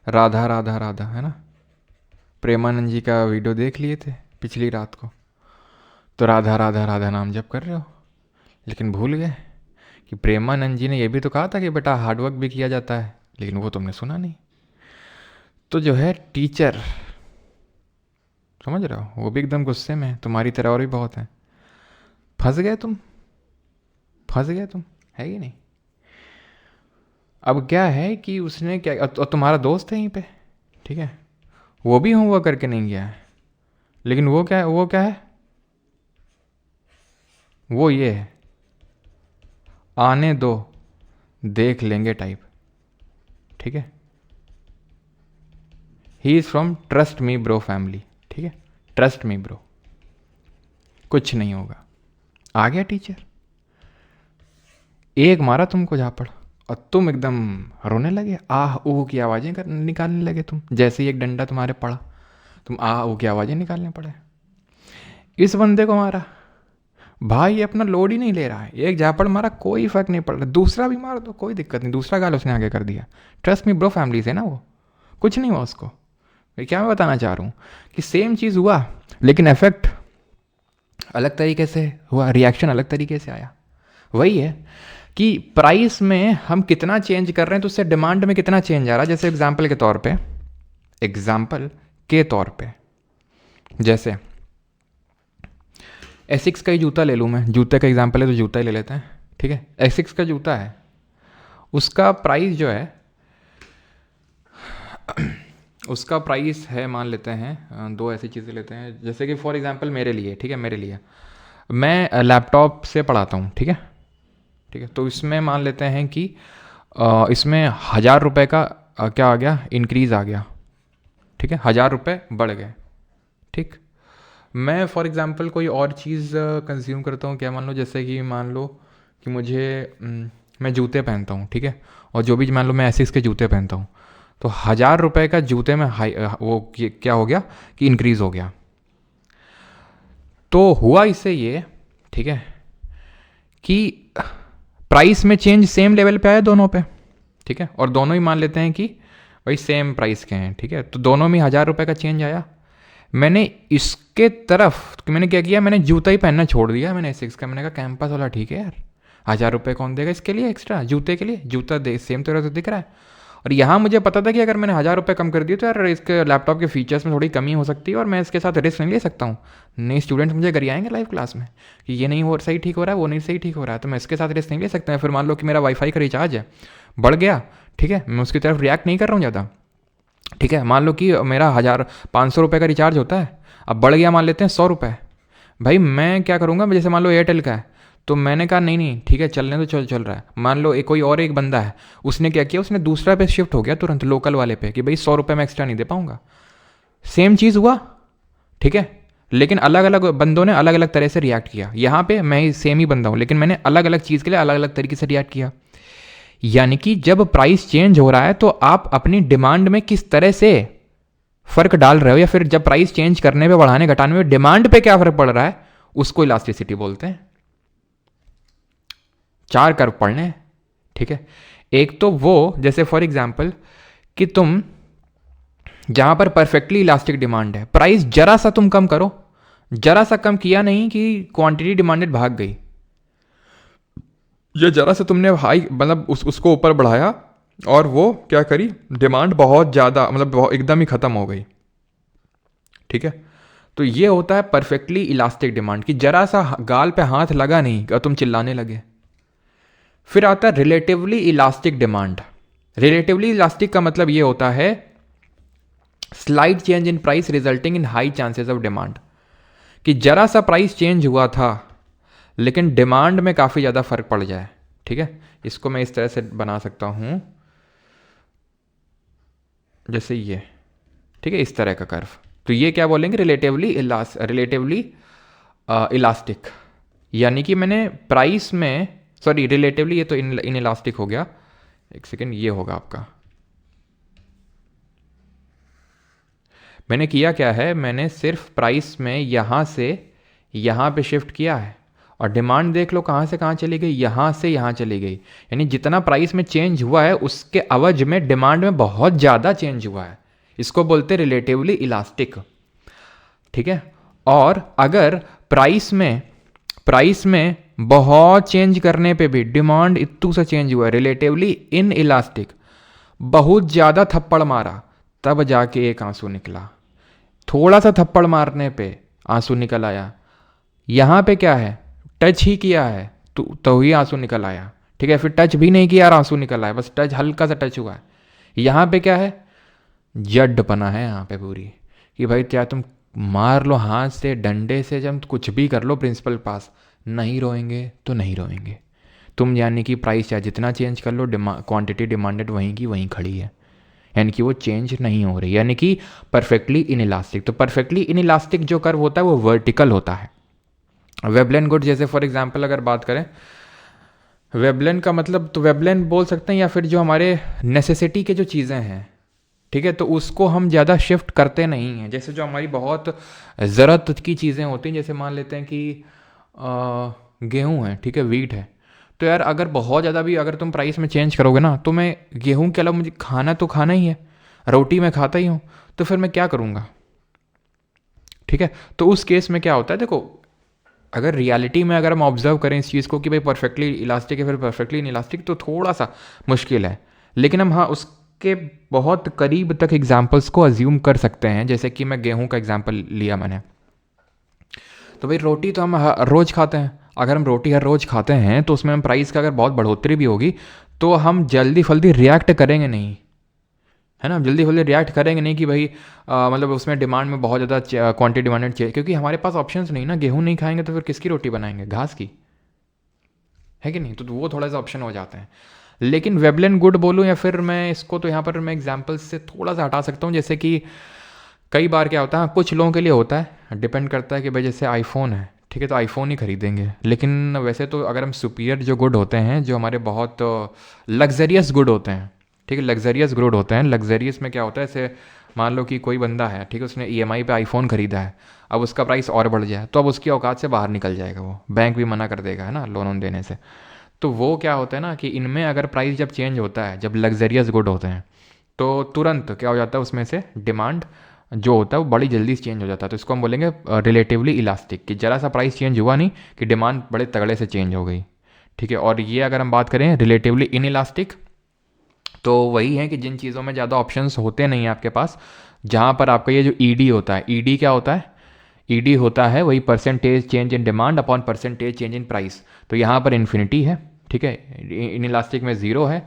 राधा राधा राधा, है ना? प्रेमानंद जी का वीडियो देख लिए थे पिछली रात को, तो राधा राधा राधा नाम जप कर रहे हो, लेकिन भूल गए कि प्रेमानंद जी ने यह भी तो कहा था कि बेटा हार्डवर्क भी किया जाता है, लेकिन वो तुमने सुना नहीं। तो जो है टीचर, समझ रहे हो, वो भी एकदम गुस्से में, तुम्हारी तरह और भी बहुत है। फंस गए तुम, फंस गए तुम, है कि नहीं? अब क्या है कि उसने क्या, और तुम्हारा दोस्त है यहीं पे, ठीक है, वो भी होमवर्क करके नहीं गया है, लेकिन वो क्या है, वो क्या है, वो ये है, आने दो देख लेंगे टाइप, ठीक है। He is from trust me bro family, ठीक है, ट्रस्ट मी ब्रो, कुछ नहीं होगा। आ गया टीचर, एक मारा तुमको झापड़ और तुम एकदम रोने लगे, आह ऊह की आवाज़ें निकालने लगे तुम, जैसे ही एक डंडा तुम्हारे पड़ा तुम आह ऊह की आवाज़ें निकालने पड़े। इस बंदे को मारा, भाई अपना लोड ही नहीं ले रहा है, एक झापड़ मारा कोई फर्क नहीं पड़ रहा, दूसरा भी मार दो कोई दिक्कत नहीं, दूसरा गाल उसने आगे कर दिया। ट्रस्ट मी ब्रो फैमिली से ना, वो कुछ नहीं हुआ उसको। क्या मैं बताना चाह रहा हूँ कि सेम चीज़ हुआ, लेकिन इफेक्ट अलग तरीके से हुआ, रिएक्शन अलग तरीके से आया। वही है कि प्राइस में हम कितना चेंज कर रहे हैं तो उससे डिमांड में कितना चेंज आ रहा है। जैसे एग्जाम्पल के तौर पे जैसे एसिक्स का ही जूता ले लूँ मैं, जूते का एग्जाम्पल है तो जूता ही ले लेते हैं, ठीक है। एसिक्स का जूता है, उसका प्राइस जो है उसका प्राइस है, मान लेते हैं दो ऐसी चीज़ें लेते हैं, जैसे कि फॉर एग्जांपल मेरे लिए, ठीक है, मेरे लिए मैं लैपटॉप से पढ़ाता हूँ, ठीक है, ठीक है, तो इसमें मान लेते हैं कि इसमें 1000 रुपये का क्या आ गया, इंक्रीज़ आ गया, ठीक है, 1000 रुपये बढ़ गए, ठीक। मैं फॉर एग्जांपल कोई और चीज़ कंज्यूम करता हूँ, क्या मान लो, जैसे कि मान लो कि मैं जूते पहनता हूँ, ठीक है, और जो भी मान लो मैं एसिक्स के जूते पहनता हूँ, तो 1000 रुपये का जूते में क्या हो गया कि इंक्रीज़ हो गया। तो हुआ इससे ये, ठीक है, कि प्राइस में चेंज सेम लेवल पे आया दोनों पे, ठीक है, और दोनों ही मान लेते हैं कि भाई सेम प्राइस के हैं, ठीक है, तो दोनों में 1000 रुपये का चेंज आया। मैंने इसके तरफ मैंने क्या किया, मैंने जूता ही पहनना छोड़ दिया, मैंने एसिक्स का, मैंने कहा कैंपस वाला ठीक है यार, 1000 रुपये कौन देगा इसके लिए एक्स्ट्रा, जूते के लिए, जूता दे सेम तरह से दिख रहा है। और यहाँ मुझे पता था कि अगर मैंने 1000 रुपये कम कर दिए तो यार इसके लैपटॉप के फीचर्स में थोड़ी कमी हो सकती है और मैं इसके साथ रिस्क नहीं ले सकता हूँ। नए स्टूडेंट्स मुझे गरियाएंगे लाइव क्लास में कि ये नहीं हो सही ठीक हो रहा है, वो नहीं सही ठीक हो रहा है, तो मैं इसके साथ रिस्क नहीं ले सकता। फिर मान लो कि मेरा वाईफाई का रिचार्ज है बढ़ गया, ठीक है, मैं उसकी तरफ रिएक्ट नहीं कर रहा हूँ ज़्यादा, ठीक है, मान लो कि मेरा 1500 रुपये का रिचार्ज होता है, अब बढ़ गया मान लेते हैं 100 रुपये, भाई मैं क्या करूँगा, जैसे मान लो एयरटेल का है, तो मैंने कहा नहीं नहीं ठीक है चलने तो चल रहा है। मान लो कोई और एक बंदा है, उसने क्या किया, उसने दूसरा पे शिफ्ट हो गया तुरंत लोकल वाले पे कि भाई 100 रुपये मैं एक्स्ट्रा नहीं दे पाऊंगा। सेम चीज़ हुआ, ठीक है, लेकिन अलग अलग बंदों ने अलग अलग तरह से रिएक्ट किया। यहाँ पे मैं सेम ही बंदा हूँ, लेकिन मैंने अलग अलग चीज़ के लिए अलग अलग तरीके से रिएक्ट किया। यानी कि जब प्राइस चेंज हो रहा है तो आप अपनी डिमांड में किस तरह से फर्क डाल रहे हो, या फिर जब प्राइस चेंज करने पे, बढ़ाने घटाने में डिमांड पे क्या फर्क पड़ रहा है, उसको इलास्टिसिटी बोलते हैं। 4 कर्व पढ़ने हैं, ठीक है। एक तो वो जैसे फॉर एग्जांपल कि तुम जहां पर परफेक्टली इलास्टिक डिमांड है, प्राइस जरा सा तुम कम करो, जरा सा कम किया नहीं कि क्वांटिटी डिमांडेड भाग गई, या जरा सा तुमने हाई मतलब उसको ऊपर बढ़ाया और वो क्या करी, डिमांड बहुत ज़्यादा मतलब एकदम ही ख़त्म हो गई, ठीक है। तो ये होता है परफेक्टली इलास्टिक डिमांड कि जरा सा गाल पे हाथ लगा नहीं और तुम चिल्लाने लगे। फिर आता है relatively elastic demand. Relatively elastic का मतलब ये होता है slide change in price resulting in high chances of demand, कि जरा सा प्राइस चेंज हुआ था लेकिन डिमांड में काफ़ी ज़्यादा फर्क पड़ जाए, ठीक है। इसको मैं इस तरह से बना सकता हूँ जैसे ये, ठीक है, इस तरह का कर्व। तो ये क्या बोलेंगे, रिलेटिवली इलास्टिक, यानी कि मैंने प्राइस में, सॉरी रिलेटिवली ये तो इन इलास्टिक हो गया, एक सेकेंड, ये होगा आपका, मैंने किया क्या है, मैंने सिर्फ प्राइस में यहाँ से यहाँ पे शिफ्ट किया है और डिमांड देख लो कहाँ से कहाँ चली गई, यहाँ से यहाँ चली गई। यानी जितना प्राइस में चेंज हुआ है उसके अवज में डिमांड में बहुत ज़्यादा चेंज हुआ है। इसको बोलते हैं रिलेटिवली इलास्टिक, ठीक है। और अगर प्राइस में बहुत चेंज करने पे भी डिमांड इतू सा चेंज हुआ है, रिलेटिवली इन इलास्टिक, बहुत ज़्यादा थप्पड़ मारा तब जाके एक आंसू निकला। थोड़ा सा थप्पड़ मारने पे आंसू निकल आया। यहाँ पे क्या है, टच ही किया है तो ही आंसू निकल आया, ठीक है। फिर टच भी नहीं किया और आंसू निकल आया, बस टच, हल्का सा टच हुआ है। यहाँ पे क्या है, जड्डपना है यहाँ पे पूरी, कि भाई क्या तुम मार लो हाथ से, डंडे से, जब कुछ भी कर लो प्रिंसिपल पास, नहीं रोएंगे तो नहीं रोएंगे तुम। यानी कि प्राइस चाहे जितना चेंज कर लो, क्वांटिटी डिमांडेड वहीं की वहीं खड़ी है, यानी कि वो चेंज नहीं हो रही, यानी कि परफेक्टली इन इलास्टिक। तो परफेक्टली इन इलास्टिक जो कर्व होता है वो वर्टिकल होता है। वेबलेन गुड जैसे फॉर एग्जांपल अगर बात करें, वेबलेन का मतलब तो वेबलेन बोल सकते हैं, या फिर जो हमारे नेसेसिटी के जो चीज़ें हैं, ठीक है, तो उसको हम ज़्यादा शिफ्ट करते नहीं हैं। जैसे जो हमारी बहुत ज़रूरत की चीज़ें होती हैं, जैसे मान लेते हैं कि गेहूँ है, ठीक है, वीट है, तो यार अगर बहुत ज़्यादा भी अगर तुम प्राइस में चेंज करोगे ना, तो मैं गेहूँ के अलावा मुझे खाना तो खाना ही है, रोटी मैं खाता ही हूँ, तो फिर मैं क्या करूँगा, ठीक है। तो उस केस में क्या होता है, देखो अगर रियलिटी में अगर हम ऑब्जर्व करें इस चीज़ को कि भाई परफेक्टली इलास्टिक है फिर परफेक्टली इन इलास्टिक, तो थोड़ा सा मुश्किल है, लेकिन हम हाँ उसके बहुत करीब तक एग्जाम्पल्स को अज्यूम कर सकते हैं। जैसे कि मैं गेहूँ का एग्जाम्पल लिया मैंने, तो भाई रोटी तो हम रोज़ खाते हैं, अगर हम रोटी हर रोज़ खाते हैं तो उसमें हम प्राइस का अगर बहुत बढ़ोतरी भी होगी तो हम जल्दी फल्दी रिएक्ट करेंगे नहीं, है ना, जल्दी जल्दी रिएक्ट करेंगे नहीं कि भाई मतलब उसमें डिमांड में बहुत ज़्यादा क्वांटिटी डिमांडेड चाहिए, क्योंकि हमारे पास ऑप्शंस नहीं ना। गेहूँ नहीं खाएंगे तो फिर किसकी रोटी बनाएंगे, घास की, है कि नहीं। तो वो थोड़ा सा ऑप्शन हो जाते हैं। लेकिन वेबलेन गुड बोलूँ या फिर मैं इसको तो यहाँ पर मैं एग्जाम्पल्स से थोड़ा सा हटा सकता हूँ। जैसे कि कई बार क्या होता है, कुछ लोगों के लिए होता है, डिपेंड करता है कि भाई जैसे आईफोन है, ठीक है, तो आईफोन ही खरीदेंगे। लेकिन वैसे तो अगर हम सुपीरियर जो गुड होते हैं, जो हमारे बहुत लग्जरियस गुड होते हैं, ठीक है, लग्जरियस गुड होते हैं। लग्जरियस में क्या होता है, जैसे मान लो कि कोई बंदा है, ठीक है, उसने ईएमआई पे आईफोन खरीदा है, अब उसका प्राइस और बढ़ जाए तो अब उसकी औकात से बाहर निकल जाएगा, वो बैंक भी मना कर देगा, है ना, लोन देने से। तो वो क्या होता है ना कि इनमें अगर प्राइस जब चेंज होता है, जब लग्जरियस गुड होते हैं, तो तुरंत क्या हो जाता है, उसमें से डिमांड जो होता है वो बड़ी जल्दी चेंज हो जाता है। तो इसको हम बोलेंगे रिलेटिवली इलास्टिक, कि ज़रा सा प्राइस चेंज हुआ नहीं कि डिमांड बड़े तगड़े से चेंज हो गई, ठीक है। और ये अगर हम बात करें रिलेटिवली इन इलास्टिक, तो वही है कि जिन चीज़ों में ज़्यादा ऑप्शंस होते नहीं हैं आपके पास, जहाँ पर आपका ये जो ईडी होता है, ईडी क्या होता है, ईडी होता है वही percentage change in demand upon percentage change in price. तो यहाँ पर इन्फिनिटी है, ठीक है, इन इलास्टिक में 0 है,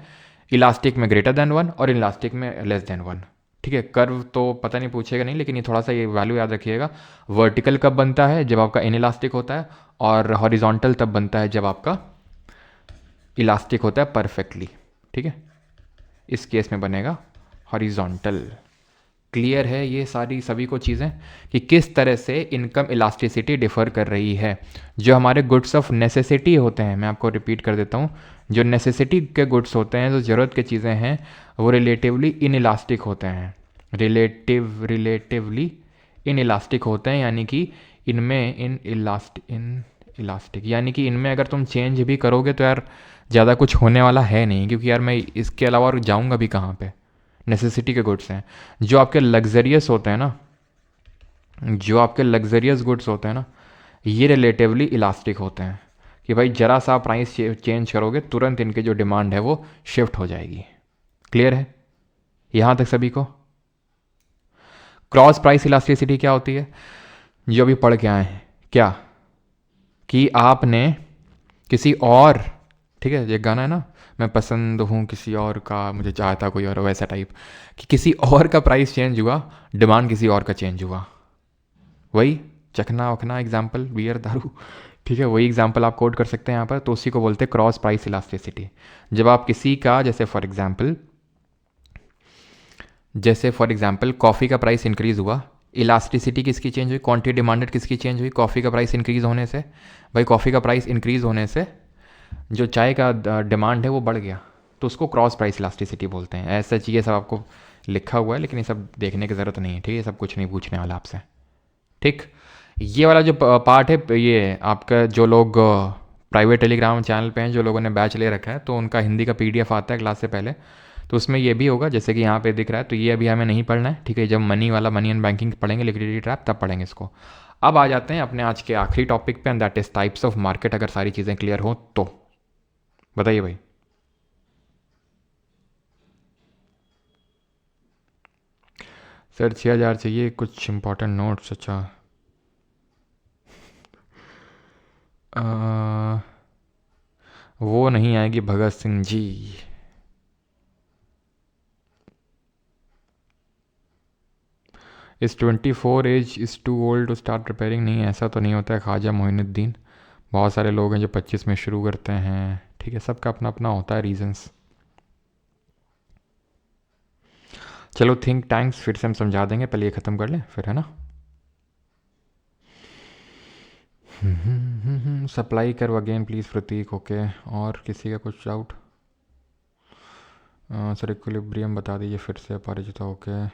इलास्टिक में ग्रेटर देन 1 और इलास्टिक में लेस देन 1, ठीक है। कर्व तो पता नहीं पूछेगा नहीं, लेकिन ये थोड़ा सा ये वैल्यू याद रखिएगा। वर्टिकल कब बनता है, जब आपका इन इलास्टिक होता है, और हॉरिजॉन्टल तब बनता है जब आपका इलास्टिक होता है परफेक्टली, ठीक है। इस केस में बनेगा हॉरिजॉन्टल। क्लियर है ये सारी सभी को चीज़ें कि किस तरह से इनकम इलास्टिसिटी डिफ़र कर रही है। जो हमारे गुड्स ऑफ नेसेसिटी होते हैं, मैं आपको रिपीट कर देता हूँ, जो नेसेसिटी के गुड्स होते हैं, जो ज़रूरत के चीज़ें हैं, वो रिलेटिवली इन इलास्टिक होते हैं, रिलेटिवली इन इलास्टिक होते हैं, यानी कि इनमें इन इलास्टिक यानी कि इनमें अगर तुम चेंज भी करोगे तो यार ज़्यादा कुछ होने वाला है नहीं, क्योंकि यार मैं इसके अलावा और जाऊँगा भी कहाँ पे। नेसेसिटी के गुड्स हैं। जो आपके लग्जरियस होते हैं ना, जो आपके लग्जरियस गुड्स होते हैं ना, ये रिलेटिवली इलास्टिक होते हैं, कि भाई जरा सा प्राइस चेंज करोगे तुरंत इनकी जो डिमांड है वो शिफ्ट हो जाएगी। क्लियर है यहाँ तक सभी को। क्रॉस प्राइस इलास्टिसिटी क्या होती है, जो अभी पढ़ के आए हैं, क्या कि आपने किसी और, ठीक है, ये गाना है ना, मैं पसंद हूँ किसी और का, मुझे चाहता कोई और, वैसा टाइप, कि किसी और का प्राइस चेंज हुआ, डिमांड किसी और का चेंज हुआ। वही चखना वखना एग्जाम्पल, बियर दारू, ठीक है, वही एग्जाम्पल आप कोड कर सकते हैं यहाँ पर। तो उसी को बोलते हैं क्रॉस प्राइस इलास्टिसिटी। जब आप किसी का जैसे फॉर एग्जाम्पल कॉफ़ी का प्राइस इंक्रीज़ हुआ, इलास्टिसिटी किसकी चेंज हुई, क्वांटिटी डिमांडेड किसकी चेंज हुई, कॉफ़ी का प्राइस इंक्रीज़ होने से। भाई कॉफ़ी का प्राइस इंक्रीज़ होने से जो चाय का डिमांड है वो बढ़ गया, तो उसको क्रॉस प्राइस इलास्टिसिटी बोलते हैं। ऐसा चाहिए सब आपको लिखा हुआ है, लेकिन ये सब देखने की ज़रूरत नहीं है, ठीक है, सब कुछ नहीं पूछने वाला आपसे, ठीक। ये वाला जो पार्ट है, ये आपका जो लोग प्राइवेट टेलीग्राम चैनल पे हैं, जो लोगों ने बैच ले रखा है, तो उनका हिंदी का पीडीएफ आता है क्लास से पहले, तो उसमें ये भी होगा जैसे कि यहाँ पे दिख रहा है। तो ये अभी हमें नहीं पढ़ना है, ठीक है। जब मनी वाला, मनी एंड बैंकिंग पढ़ेंगे, लिक्विडिटी ट्रैप, तब पढ़ेंगे इसको। अब आ जाते हैं अपने आज के आखिरी टॉपिक पे, and that is types of market. अगर सारी चीज़ें क्लियर हो तो बताइए भाई। सर 6,000 चाहिए, कुछ इंपॉर्टेंट नोट्स। अच्छा, वो नहीं आएगी भगत सिंह जी। इस 24 age is too old to start preparing. नहीं, ऐसा तो नहीं होता है ख्वाजा मोइनुद्दीन। बहुत सारे लोग हैं जो 25 में शुरू करते हैं, ठीक है। सबका अपना अपना होता है रीजंस। चलो थिंक टैंक्स फिर से हम समझा देंगे, पहले ये ख़त्म कर लें फिर, है ना। सप्लाई कर अगेन प्लीज़ प्रतीक। ओके, और किसी का कुछ डाउट? सर इक्विलिब्रियम बता दीजिए फिर से अपरिचिता। ओके,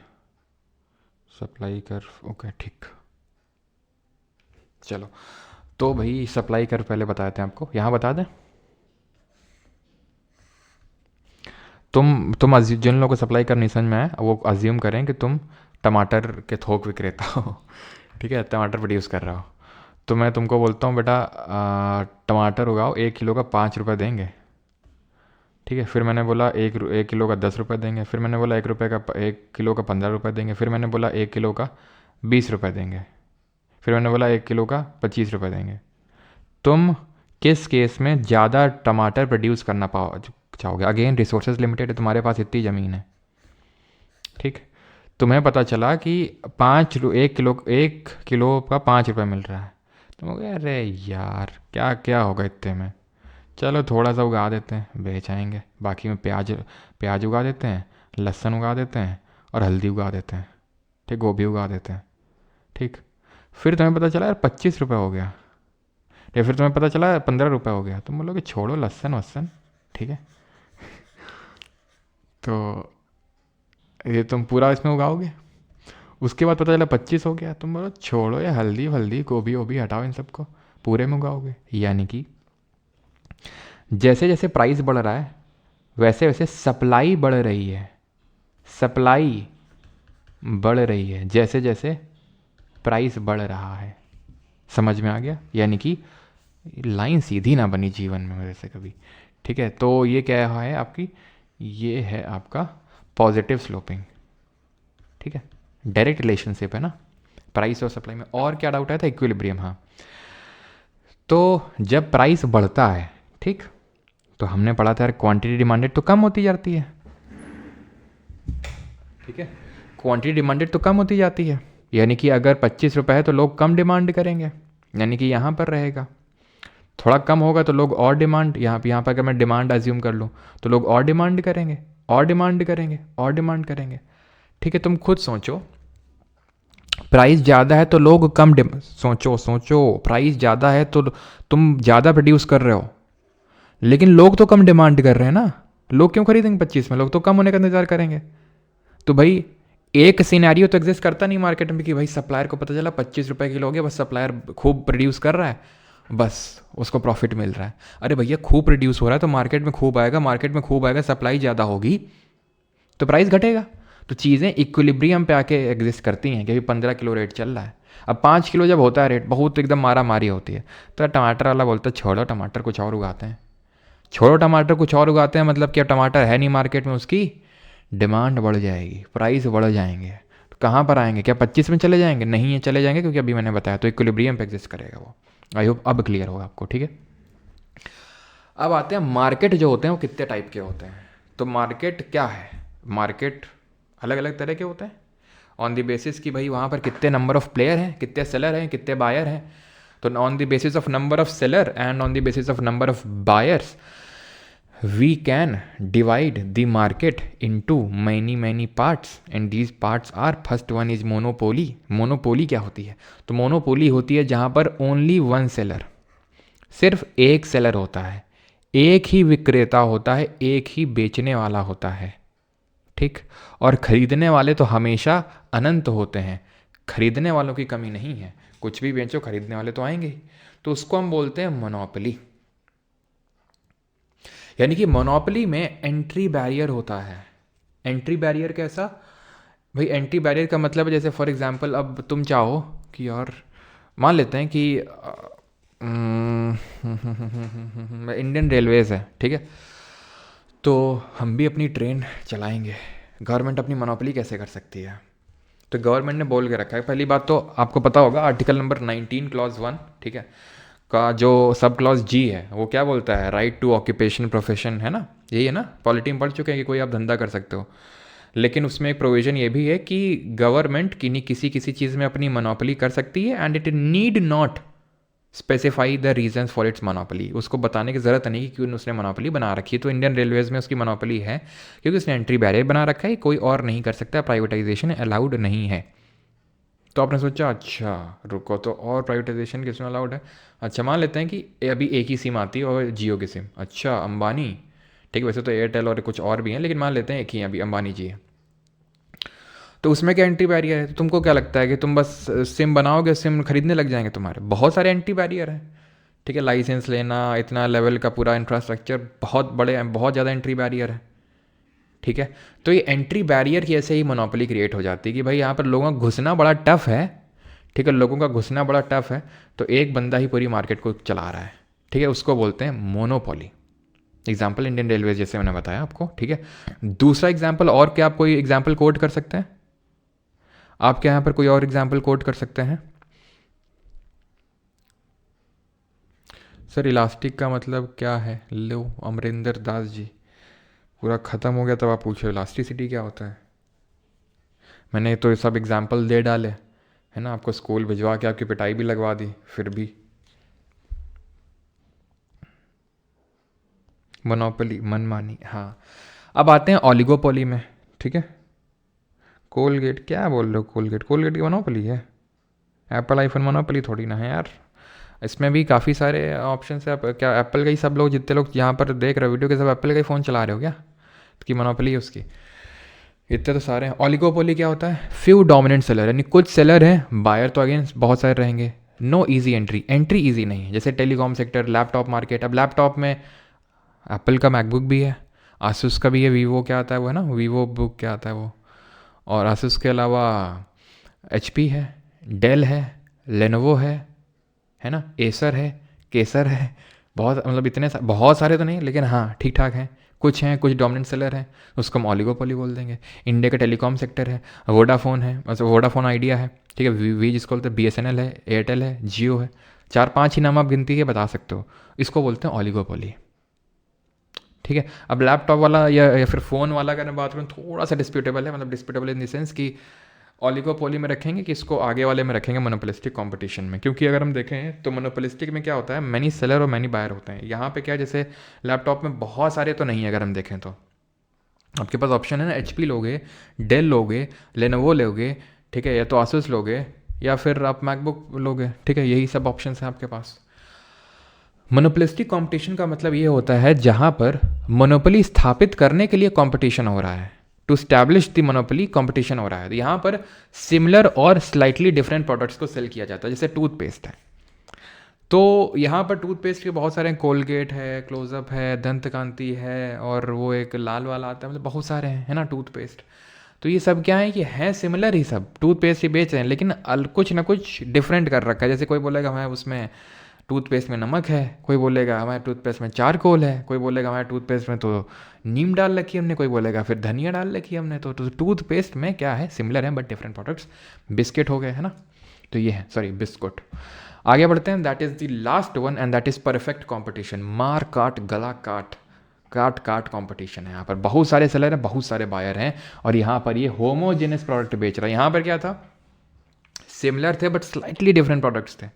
सप्लाई कर, ओके ठीक। चलो तो भाई सप्लाई कर पहले बताए थे आपको, यहाँ बता दें। तुम जिन लोगों को सप्लाई कर नहीं समझ में आए, वो अज्यूम करें कि तुम टमाटर के थोक विक्रेता हो, ठीक है, टमाटर प्रोड्यूस कर रहा हो। तो मैं तुमको बोलता हूँ बेटा टमाटर उगाओ, 1 किलो का 5 रुपये देंगे, ठीक है। फिर मैंने बोला एक किलो का 10 रुपये देंगे। फिर मैंने बोला 1 किलो का 15 रुपये देंगे। फिर मैंने बोला 1 किलो का 20 रुपये देंगे। फिर मैंने बोला 1 किलो का 25 रुपये देंगे। तुम किस केस में ज़्यादा टमाटर प्रोड्यूस करना चाहोगे? अगेन रिसोर्सेज लिमिटेड है, तुम्हारे पास इतनी ज़मीन है, ठीक। तुम्हें पता चला कि 1 किलो का 5 रुपये मिल रहा है। तुम कहोगे अरे यार क्या क्या होगा इतने में, चलो थोड़ा सा उगा देते हैं, बेच आएंगे। बाकी में प्याज उगा देते हैं, लहसुन उगा देते हैं, और हल्दी उगा देते हैं, ठीक, गोभी उगा देते हैं, ठीक। फिर तुम्हें पता चला यार 25 रुपये हो गया, या फिर तुम्हें पता चला 15 रुपये हो गया। तुम बोलोगे छोड़ो लहसुन वसन, ठीक है। तो ये तुम पूरा इसमें उगाओगे। उसके बाद पता चला 25 हो गया, तुम बोलो छोड़ो या हल्दी वल्दी गोभी वोभी हटाओ, इन सबको पूरे में उगाओगे। यानी कि जैसे जैसे प्राइस बढ़ रहा है वैसे वैसे सप्लाई बढ़ रही है, सप्लाई बढ़ रही है जैसे जैसे प्राइस बढ़ रहा है। समझ में आ गया? यानी कि लाइन सीधी ना बनी जीवन में मेरे से कभी, ठीक है। तो ये क्या है आपकी, ये है आपका पॉजिटिव स्लोपिंग, ठीक है। डायरेक्ट रिलेशनशिप है ना प्राइस और सप्लाई में। और क्या डाउट आया था? इक्विलिब्रियम, हाँ। तो जब प्राइस बढ़ता है, ठीक, तो हमने पढ़ा था यार क्वांटिटी डिमांडेड तो कम होती जाती है, ठीक है। क्वांटिटी डिमांडेड तो कम होती जाती है, यानी कि अगर 25 रुपये है तो लोग कम डिमांड करेंगे, यानी कि यहाँ पर रहेगा। थोड़ा कम होगा तो लोग और डिमांड, यहाँ पर अगर मैं डिमांड अज्यूम कर लूँ तो लोग और डिमांड करेंगे, और डिमांड करेंगे, और डिमांड करेंगे, ठीक है। तुम खुद सोचो, प्राइस ज़्यादा है तो लोग कम सोचो प्राइस ज़्यादा है तो तुम ज़्यादा प्रोड्यूस कर रहे हो, लेकिन लोग तो कम डिमांड कर रहे हैं ना। लोग क्यों खरीदेंगे 25 में? लोग तो कम होने का इंतजार करेंगे। तो भाई एक सिनेरियो तो एग्जिस्ट करता नहीं मार्केट में कि भाई सप्लायर को पता चला 25 रुपये किलो हो गया, बस सप्लायर खूब प्रोड्यूस कर रहा है, बस उसको प्रॉफिट मिल रहा है। अरे भैया खूब प्रोड्यूस हो रहा है तो मार्केट में खूब आएगा, मार्केट में खूब आएगा, सप्लाई ज़्यादा होगी तो प्राइस घटेगा। तो चीज़ें इक्विलिब्रियम पे आके एग्जिस्ट करती हैं कि अभी 15 किलो रेट चल रहा है। अब 5 किलो जब होता है रेट, बहुत एकदम मारा मारी होती है, तो टमाटर वाला बोलता है छोड़ो टमाटर कुछ और उगाते हैं। छोड़ो टमाटर कुछ और उगाते हैं मतलब क्या, टमाटर है नहीं मार्केट में, उसकी डिमांड बढ़ जाएगी, प्राइस बढ़ जाएंगे। तो कहाँ पर आएंगे? क्या 25 में चले जाएंगे? नहीं है, चले जाएंगे, क्योंकि अभी मैंने बताया तो इक्विलिब्रियम पे एग्जिस्ट करेगा वो। आई होप अब क्लियर होगा आपको, ठीक है। अब आते हैं मार्केट जो होते हैं वो कितने टाइप के होते हैं। तो मार्केट क्या है? मार्केट अलग अलग तरह के होते हैं ऑन द बेसिस कि भाई वहाँ पर कितने नंबर ऑफ प्लेयर हैं, कितने सेलर हैं, कितने बायर हैं। तो on the basis of number of seller and on the basis of number of buyers we can divide the market into many parts and these parts are, first one is monopoly। monopoly क्या होती है? तो monopoly होती है जहाँ पर only one seller, सिर्फ एक सेलर होता है, एक ही विक्रेता होता है, एक ही बेचने वाला होता है, ठीक। और खरीदने वाले तो हमेशा अनंत होते हैं, खरीदने वालों की कमी नहीं है, कुछ भी बेचो खरीदने वाले तो आएंगे ही। तो उसको हम बोलते हैं मोनोपोली। यानी कि मोनोपोली में एंट्री बैरियर होता है। एंट्री बैरियर कैसा भाई? एंट्री बैरियर का मतलब है जैसे फॉर एग्जांपल अब तुम चाहो कि यार मान लेते हैं कि इंडियन रेलवेज़ है, ठीक है, तो हम भी अपनी ट्रेन चलाएंगे। गवर्नमेंट अपनी मोनोपोली कैसे कर सकती है? तो गवर्नमेंट ने बोल के रखा है, पहली बात तो आपको पता होगा आर्टिकल नंबर 19 क्लॉज 1, ठीक है, का जो सब क्लॉज जी है वो क्या बोलता है? राइट टू ऑक्यूपेशन प्रोफेशन, है ना? यही है ना, पॉलिटी में पढ़ चुके हैं कि कोई आप धंधा कर सकते हो। लेकिन उसमें एक प्रोविज़न ये भी है कि गवर्नमेंट किसी किसी चीज़ में अपनी मोनोपोली कर सकती है and it need not specify the reasons for its monopoly. उसको बताने की ज़रूरत नहीं कि क्यों उसने मोनोपोली बना रखी है। तो इंडियन रेलवेज़ में उसकी मोनोपोली है क्योंकि उसने एंट्री बैरियर बना रखा है, कोई और नहीं कर सकता, प्राइवेटाइजेशन अलाउड नहीं है। तो आपने सोचा अच्छा रुको, तो और प्राइवेटाइजेशन किसमें अलाउड है? अच्छा मान लेते हैं कि अभी एक ही सिम आती है और जियो की सिम। अच्छा अंबानी, ठीक है, वैसे तो एयरटेल और कुछ और भी हैं लेकिन मान लेते हैं एक ही अभी अंबानी जी है। तो उसमें क्या एंट्री बैरियर है? तो तुमको क्या लगता है कि तुम बस सिम बनाओगे सिम खरीदने लग जाएंगे? तुम्हारे बहुत सारे एंट्री बैरियर हैं, ठीक है, लाइसेंस लेना, इतना लेवल का पूरा इंफ्रास्ट्रक्चर, बहुत बड़े, बहुत ज़्यादा एंट्री बैरियर है, ठीक है। तो ये एंट्री बैरियर की ऐसे ही मोनोपोली क्रिएट हो जाती है कि भाई यहाँ पर लोगों का घुसना बड़ा टफ है, ठीक है, लोगों का घुसना बड़ा टफ है, तो एक बंदा ही पूरी मार्केट को चला रहा है, ठीक है, उसको बोलते हैं मोनोपोली। एग्जाम्पल इंडियन रेलवेज जैसे मैंने बताया आपको, ठीक है। दूसरा एग्जाम्पल और क्या, आप कोई एग्जाम्पल कोट कर सकते हैं? आप क्या यहाँ पर कोई और एग्जाम्पल कोट कर सकते हैं? सर इलास्टिक का मतलब क्या है? लो अमरिंदर दास जी, पूरा ख़त्म हो गया तब आप पूछो इलास्टिसिटी क्या होता है। मैंने तो ये सब एग्जाम्पल दे डाले, है ना, आपको स्कूल भिजवा के आपकी पिटाई भी लगवा दी फिर भी। मोनोपोली मनमानी, हाँ। अब आते हैं ओलिगोपोली में, ठीक है। कोलगेट क्या बोल रहे हो? कोलगेट, कोलगेट की मोनोपोली है? एप्पल आईफोन मोनोपोली थोड़ी ना है यार। इसमें भी काफ़ी सारे ऑप्शन है। आप क्या एप्पल का ही सब लोग, जितने लोग यहाँ पर देख रहे हो वीडियो के, सब एप्पल का ही फ़ोन चला रहे हो क्या? की मोनोपोली है उसकी? इतने तो सारे हैं। ओलिगोपोली क्या होता है? फ्यू डोमिनेंट सेलर, यानी कुछ सेलर हैं, बायर तो अगेन बहुत सारे रहेंगे। No easy entry, entry easy नहीं है। जैसे टेलीकॉम सेक्टर, लैपटॉप मार्केट। अब लैपटॉप में एप्पल का मैकबुक भी है, आसूस का भी है, वीवो क्या आता है वो, है ना, वीवो बुक क्या आता है वो, और आसूस के अलावा एचपी है, डेल है, लेनोवो है ना, एसर है, केसर है, बहुत, मतलब इतने बहुत सारे तो नहीं लेकिन हाँ ठीक ठाक हैं, कुछ हैं, कुछ डोमिनेंट सेलर हैं, उसको हम ओलिगोपोली बोल देंगे। इंडिया का टेलीकॉम सेक्टर है, वोडाफोन है, मतलब वोडाफोन आइडिया है, ठीक है, वी जिसको बोलते हैं, BSNL है, एयरटेल है, जियो है, 4-5 ही नाम आप गिनती के बता सकते हो, इसको बोलते हैं ओलिगोपोली, ठीक है। अब लैपटॉप वाला या फिर फ़ोन वाला अगर मैं बात करूँ थोड़ा सा डिस्प्यूटेबल है, मतलब डिस्प्यूटेबल इन द सेंस कि ओलिगोपोली में रखेंगे कि इसको आगे वाले में रखेंगे मोनोपोलिस्टिक कंपटीशन में, क्योंकि अगर हम देखें तो मोनोपोलिस्टिक में क्या होता है, मैनी सेलर और मैनी बायर होते हैं। यहाँ पे क्या है, जैसे लैपटॉप में बहुत सारे तो नहीं है, अगर हम देखें तो आपके पास ऑप्शन है ना, HP लोगे, डेल लोगे, लेनोवो लोगे, ठीक है, या तो आसूस लोगे, या फिर आप मैकबुक लोगे, ठीक है, यही सब ऑप्शन हैं आपके पास। मोनोपोलिस्टिक कंपटीशन का मतलब ये होता है जहाँ पर मोनोपोली स्थापित करने के लिए कंपटीशन हो रहा है, to establish the monopoly competition हो रहा है। तो यहाँ पर सिमिलर और स्लाइटली डिफरेंट प्रोडक्ट्स को सेल किया जाता है। जैसे टूथपेस्ट है, तो यहाँ पर टूथपेस्ट के बहुत सारे हैं, कोलगेट है, क्लोजअप है, दंत कांति है, और वो एक लाल वाला आता है, मतलब बहुत सारे हैं, है ना, टूथपेस्ट। तो ये सब क्या है कि हैं सिमिलर ही, सब टूथपेस्ट ही बेच रहे हैं, लेकिन कुछ ना कुछ डिफरेंट कर रखा है। जैसे कोई बोलेगा हमारे उसमें टूथपेस्ट में नमक है, कोई बोलेगा हमारे टूथपेस्ट में चारकोल है, कोई बोलेगा हमारे टूथपेस्ट में तो नीम डाल रखी है हमने, कोई बोलेगा फिर धनिया डाल रखी है हमने। तो टूथपेस्ट में क्या है, सिमिलर है बट डिफरेंट प्रोडक्ट्स। बिस्किट हो गए, है ना, तो ये है, सॉरी बिस्कुट। आगे बढ़ते हैं, that is the last one and that is perfect competition. मार काट गला काट, काट काट कॉम्पिटिशन है। यहाँ पर बहुत सारे सेलर हैं, बहुत सारे बायर हैं, और यहाँ पर ये होमोजेनस प्रोडक्ट बेच रहा है। यहाँ पर क्या था, सिमिलर थे बट स्लाइटली डिफरेंट प्रोडक्ट्स थे।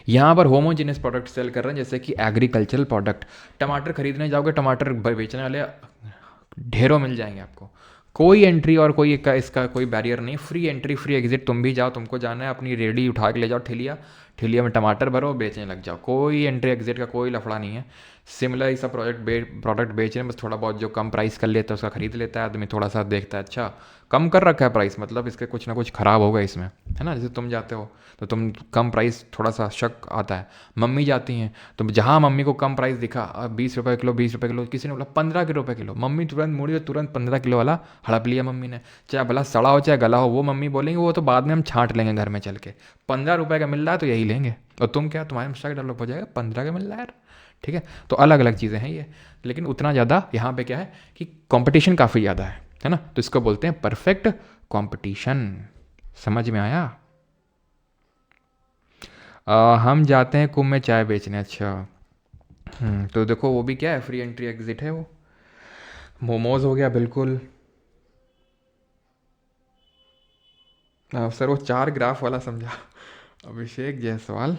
यहाँ पर होमोजेनस प्रोडक्ट सेल कर रहे हैं, जैसे कि एग्रीकल्चरल प्रोडक्ट। टमाटर खरीदने जाओगे, टमाटर बेचने वाले ढेरों मिल जाएंगे आपको, कोई एंट्री और कोई इसका कोई बैरियर नहीं, फ्री एंट्री फ्री एग्जिट। तुम भी जाओ, तुमको जाना है, अपनी रेडी उठा के ले जाओ, ठेलिया ठेलिया में टमाटर भरो, बेचने लग जाओ, कोई एंट्री एग्जिट का कोई लफड़ा नहीं है। सिमिलर ही सा प्रोडक्ट बेच रहे हैं, बस थोड़ा बहुत जो कम प्राइस कर लेता है उसका खरीद लेता है आदमी, थोड़ा सा देखता है अच्छा कम कर रखा है प्राइस, मतलब इसके कुछ ना कुछ ख़राब होगा इसमें, है ना। जैसे तुम जाते हो तो तुम कम प्राइस, थोड़ा सा शक आता है। मम्मी जाती हैं तो जहाँ मम्मी को कम प्राइस दिखा, 20 रुपये किलो, 20 रुपये किलो, किसी ने बोला 15 रुपये किलो, मम्मी तुरंत मुड़ी और तुरंत 15 किलो वाला हड़प लिया मम्मी ने। चाहे भला सड़ा हो चाहे गला हो, वो मम्मी बोलेंगे वो तो बाद में हम छांट लेंगे घर में चल के, 15 रुपये का मिल रहा है तो यही लेंगे। और तुम क्या, तुम्हारे में स्टॉक डेवलप हो जाएगा, 15 का मिल रहा है यार, ठीक है। तो अलग अलग चीज़ें हैं ये, लेकिन उतना ज़्यादा यहाँ पे क्या है कि कंपटीशन काफ़ी ज़्यादा है ना। तो इसको बोलते हैं परफेक्ट कंपटीशन। समझ में आया? हम जाते हैं कुंभ में चाय बेचने। अच्छा, तो देखो वो भी क्या है, फ्री एंट्री एग्जिट है वो। मोमोज हो गया बिल्कुल। सर वो 4 ग्राफ वाला समझा। अभिषेक जायसवाल,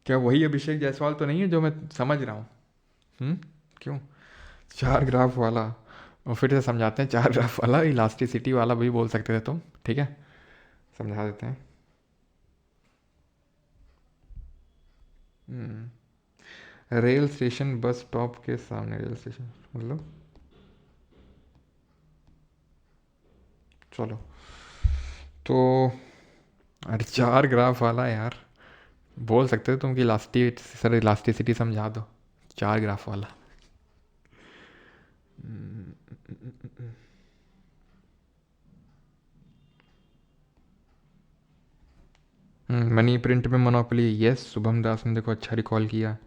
क्या वही अभिषेक जायसवाल तो नहीं है जो मैं समझ रहा हूँ? क्यों 4 ग्राफ वाला? और फिर से समझाते हैं, 4 ग्राफ वाला इलास्टिसिटी वाला भी बोल सकते थे तुम, ठीक है, समझा देते हैं। रेल स्टेशन बस स्टॉप के सामने, रेल स्टेशन मतलब, चलो तो, अरे 4 ग्राफ वाला यार, बोल सकते थे तुम कि सर इलास्टिसिटी समझा दो, 4 ग्राफ वाला। मनी प्रिंट में मोनोपोली, यस शुभम दास ने देखो अच्छा रिकॉल किया,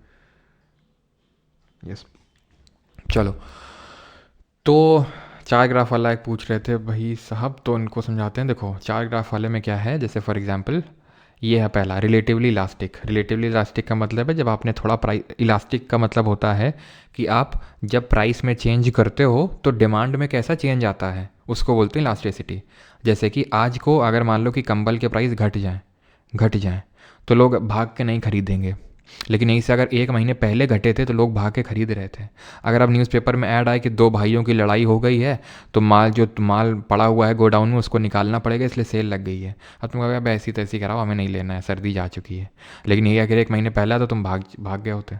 यस। चलो तो 4 ग्राफ वाला एक पूछ रहे थे भाई साहब, तो उनको समझाते हैं। देखो 4 ग्राफ वाले में क्या है, जैसे फॉर एग्जांपल ये है पहला, रिलेटिवली इलास्टिक। रिलेटिवली इलास्टिक का मतलब है जब आपने थोड़ा प्राइस, इलास्टिक का मतलब होता है कि आप जब प्राइस में चेंज करते हो तो डिमांड में कैसा चेंज आता है, उसको बोलते हैं इलास्टिसिटी। जैसे कि आज को अगर मान लो कि कंबल के प्राइस घट जाएँ तो लोग भाग के नहीं खरीदेंगे, लेकिन यहीं से अगर 1 महीने पहले घटे थे तो लोग भाग के खरीद रहे थे। अगर अब न्यूज़पेपर में ऐड आए कि 2 भाइयों की लड़ाई हो गई है तो माल पड़ा हुआ है गोडाउन में उसको निकालना पड़ेगा इसलिए सेल लग गई है, अब तुम कहोगे अब ऐसी तैसी कराओ हमें नहीं लेना है, सर्दी जा चुकी है। लेकिन यही अगर 1 महीने पहले तो तुम भाग गए होते।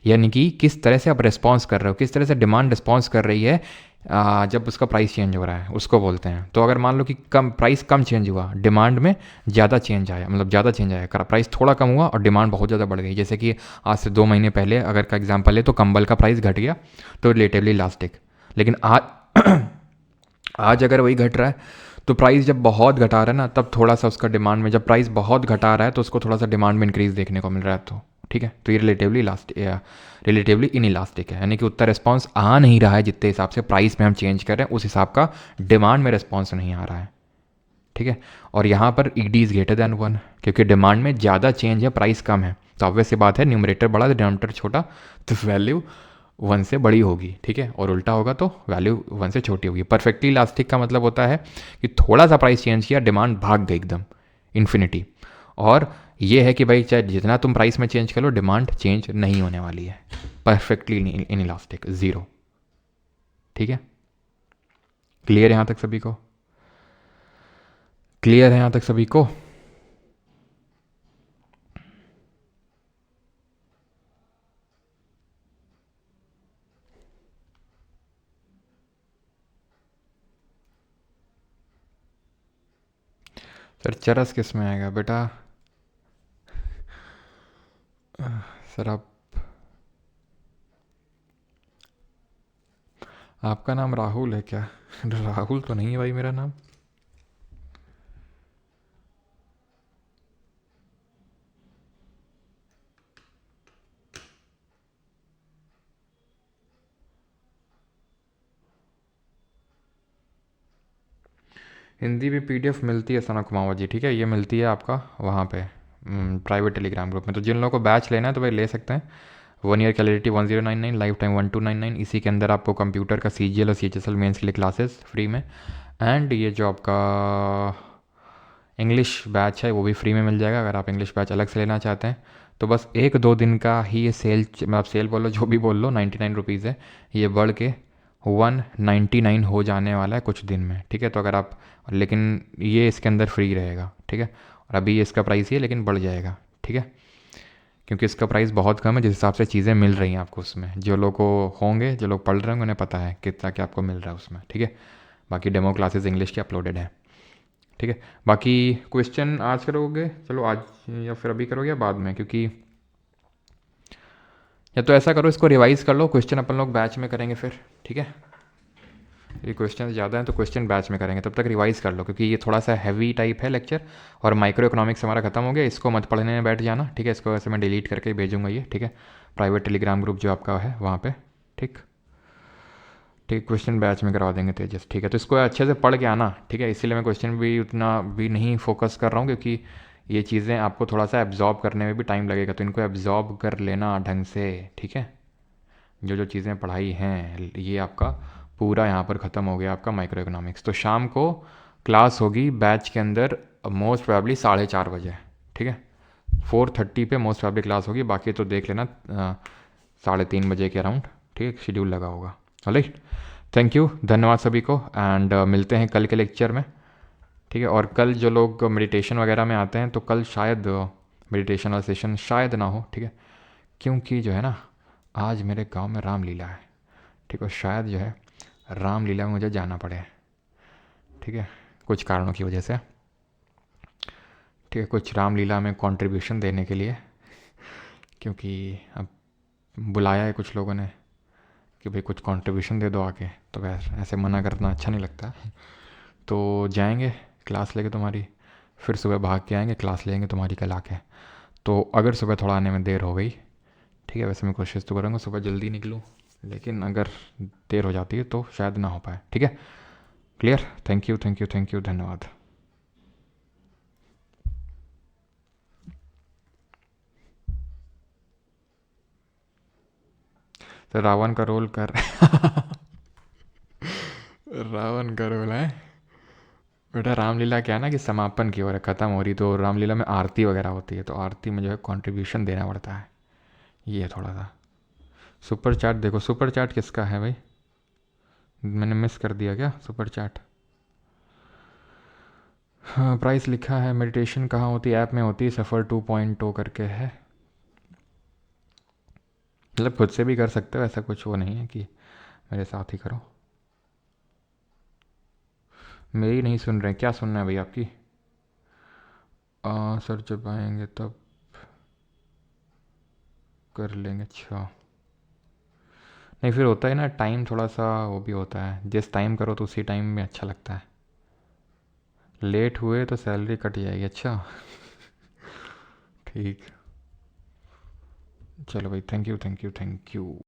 यानी कि किस तरह से आप रिस्पॉन्स कर रहे हो, किस तरह से डिमांड रिस्पॉन्स कर रही है जब उसका प्राइस चेंज हो रहा है, उसको बोलते हैं। तो अगर मान लो कि प्राइस कम चेंज हुआ, डिमांड में ज़्यादा चेंज आया, मतलब ज़्यादा चेंज आया, प्राइस थोड़ा कम हुआ और डिमांड बहुत ज़्यादा बढ़ गई, जैसे कि आज से 2 महीने पहले अगर का एग्जाम्पल है तो कंबल का प्राइस घट गया तो रिलेटिवली इलास्टिक। लेकिन आज आज अगर वही घट रहा है तो प्राइस जब बहुत घटा रहा है ना तब थोड़ा सा उसका डिमांड में, जब प्राइस बहुत घटा रहा है तो उसको थोड़ा सा डिमांड में इंक्रीज़ देखने को मिल रहा है, तो ठीक है। तो ये रिलेटिवली इन इलास्टिक है, यानी कि उतना रिस्पॉन्स आ नहीं रहा है जितने हिसाब से प्राइस में हम चेंज कर रहे हैं उस हिसाब का डिमांड में रिस्पॉन्स नहीं आ रहा है, ठीक है। और यहाँ पर E D is greater than 1, क्योंकि डिमांड में ज़्यादा चेंज है प्राइस कम है, तो ऑब्वियस सी बात है न्यूमरेटर बड़ा डिनोमिनेटर छोटा, तो वैल्यू 1 से बड़ी होगी, ठीक है। और उल्टा होगा तो वैल्यू 1 से छोटी होगी। परफेक्टली इलास्टिक का मतलब होता है कि थोड़ा सा प्राइस चेंज किया डिमांड भाग गई एकदम इन्फिनिटी। और ये है कि भाई चाहे जितना तुम प्राइस में चेंज कर लो डिमांड चेंज नहीं होने वाली है। परफेक्टली इन इलास्टिक, ज़ीरो, ठीक है। क्लियर है यहाँ तक सभी को? क्लियर है यहाँ तक सभी को? सर चरस किस में आएगा बेटा? सर आपका नाम राहुल है क्या? राहुल तो नहीं है भाई मेरा नाम। हिंदी भी पीडीएफ मिलती है सना कुमावत जी, ठीक है, ये मिलती है आपका वहाँ पे प्राइवेट टेलीग्राम ग्रुप में। तो जिन लोगों को बैच लेना है तो भाई ले सकते हैं। 1 ईयर की वैलिडिटी 1099, लाइफ टाइम 1299। इसी के अंदर आपको कंप्यूटर का CGL और CHSL मेंस के लिए क्लासेस फ्री में, एंड ये जो आपका इंग्लिश बैच है वो भी फ्री में मिल जाएगा अगर आप इंग्लिश बैच अलग से लेना चाहते हैं। तो बस 1-2 दिन का ही ये सेल, मतलब सेल बोलो जो भी बोल लो, 99 रुपीज़ है, ये बढ़ के 199 हो जाने वाला है कुछ दिन में, ठीक है। तो अगर आप, लेकिन ये इसके अंदर फ्री रहेगा, ठीक है। और अभी इसका प्राइस ही है लेकिन बढ़ जाएगा, ठीक है। क्योंकि इसका प्राइस बहुत कम है जिस हिसाब से चीज़ें मिल रही हैं आपको उसमें। जो लोग को होंगे, जो लोग पढ़ रहे होंगे, उन्हें पता है कितना क्या आपको मिल रहा है उसमें, ठीक है। बाकी डेमो क्लासेस इंग्लिश की अपलोडेड है, ठीक है। बाकी क्वेश्चन आज करोगे, चलो आज, या फिर अभी करोगे या बाद में, क्योंकि या तो ऐसा करो इसको रिवाइज़ कर लो, क्वेश्चन अपन लोग बैच में करेंगे फिर, ठीक है। ये क्वेश्चन ज़्यादा हैं तो क्वेश्चन बैच में करेंगे, तब तक रिवाइज़ कर लो, क्योंकि ये थोड़ा सा हैवी टाइप है लेक्चर। और माइक्रो इकोनॉमिक्स हमारा खत्म हो गया, इसको मत पढ़ने में बैठ जाना, ठीक है। इसको वैसे मैं डिलीट करके भेजूंगा ये, ठीक है, प्राइवेट टेलीग्राम ग्रुप जो आपका है वहाँ पे, ठीक ठीक। क्वेश्चन बैच में करवा देंगे तेजस, ठीक है। तो इसको अच्छे से पढ़ के आना, ठीक है। इसीलिए मैं क्वेश्चन भी उतना भी नहीं फोकस कर रहा हूँ, क्योंकि ये चीज़ें आपको थोड़ा सा एब्जॉर्ब करने में भी टाइम लगेगा, तो इनको एब्जॉर्ब कर लेना ढंग से, ठीक है। जो जो चीज़ें पढ़ाई हैं ये आपका पूरा यहाँ पर ख़त्म हो गया आपका माइक्रो इकोनॉमिक्स। तो शाम को क्लास होगी बैच के अंदर मोस्ट प्रोबेबली 4:30 बजे, ठीक है। 4:30 पे मोस्ट प्रोबेबली क्लास होगी, बाकी तो देख लेना 3:30 बजे के अराउंड, ठीक है, शेड्यूल लगा होगा। राइट, थैंक यू, धन्यवाद सभी को, एंड मिलते हैं कल के लेक्चर में, ठीक है। और कल जो लोग मेडिटेशन वगैरह में आते हैं तो कल शायद मेडिटेशन वाला सेशन शायद ना हो, ठीक है, क्योंकि जो है ना आज मेरे गांव में रामलीला है, ठीक है। शायद जो है रामलीला में मुझे जाना पड़े, ठीक है, कुछ कारणों की वजह से, ठीक है, कुछ रामलीला में कंट्रीब्यूशन देने के लिए, क्योंकि अब बुलाया है कुछ लोगों ने कि भाई कुछ कंट्रीब्यूशन दे दो आके, तो वैसे ऐसे मना करना अच्छा नहीं लगता। तो जाएंगे क्लास लेके तुम्हारी, फिर सुबह भाग के आएंगे, क्लास लेंगे तुम्हारी कल आके। तो अगर सुबह थोड़ा आने में देर हो गई, ठीक है, वैसे मैं कोशिश तो करूँगा सुबह जल्दी निकलूँ, लेकिन अगर देर हो जाती है तो शायद ना हो पाए, ठीक है। Clear, thank you thank you thank you, धन्यवाद। तो रावण का रोल कर रावण का रोल है बेटा। रामलीला क्या है ना कि समापन की ओर है, ख़त्म हो रही, तो रामलीला में आरती वगैरह होती है, तो आरती में जो है कंट्रीब्यूशन देना पड़ता है, ये है थोड़ा सा। सुपर चैट देखो, सुपर चैट किसका है भाई, मैंने मिस कर दिया क्या सुपर चैट। हाँ, प्राइस लिखा है, मेडिटेशन कहाँ होती है, ऐप में होती है, सफ़र 2.0 करके है, मतलब खुद से भी कर सकते हो, ऐसा कुछ वो नहीं है कि मेरे साथ ही करो। मेरी नहीं सुन रहे, क्या सुनना है भाई आपकी। सर जब आएंगे तब कर लेंगे, अच्छा। नहीं, फिर होता है ना टाइम थोड़ा सा वो भी होता है, जिस टाइम करो तो उसी टाइम में अच्छा लगता है। लेट हुए तो सैलरी कट जाएगी, अच्छा ठीक। चलो भाई, thank you thank you thank you.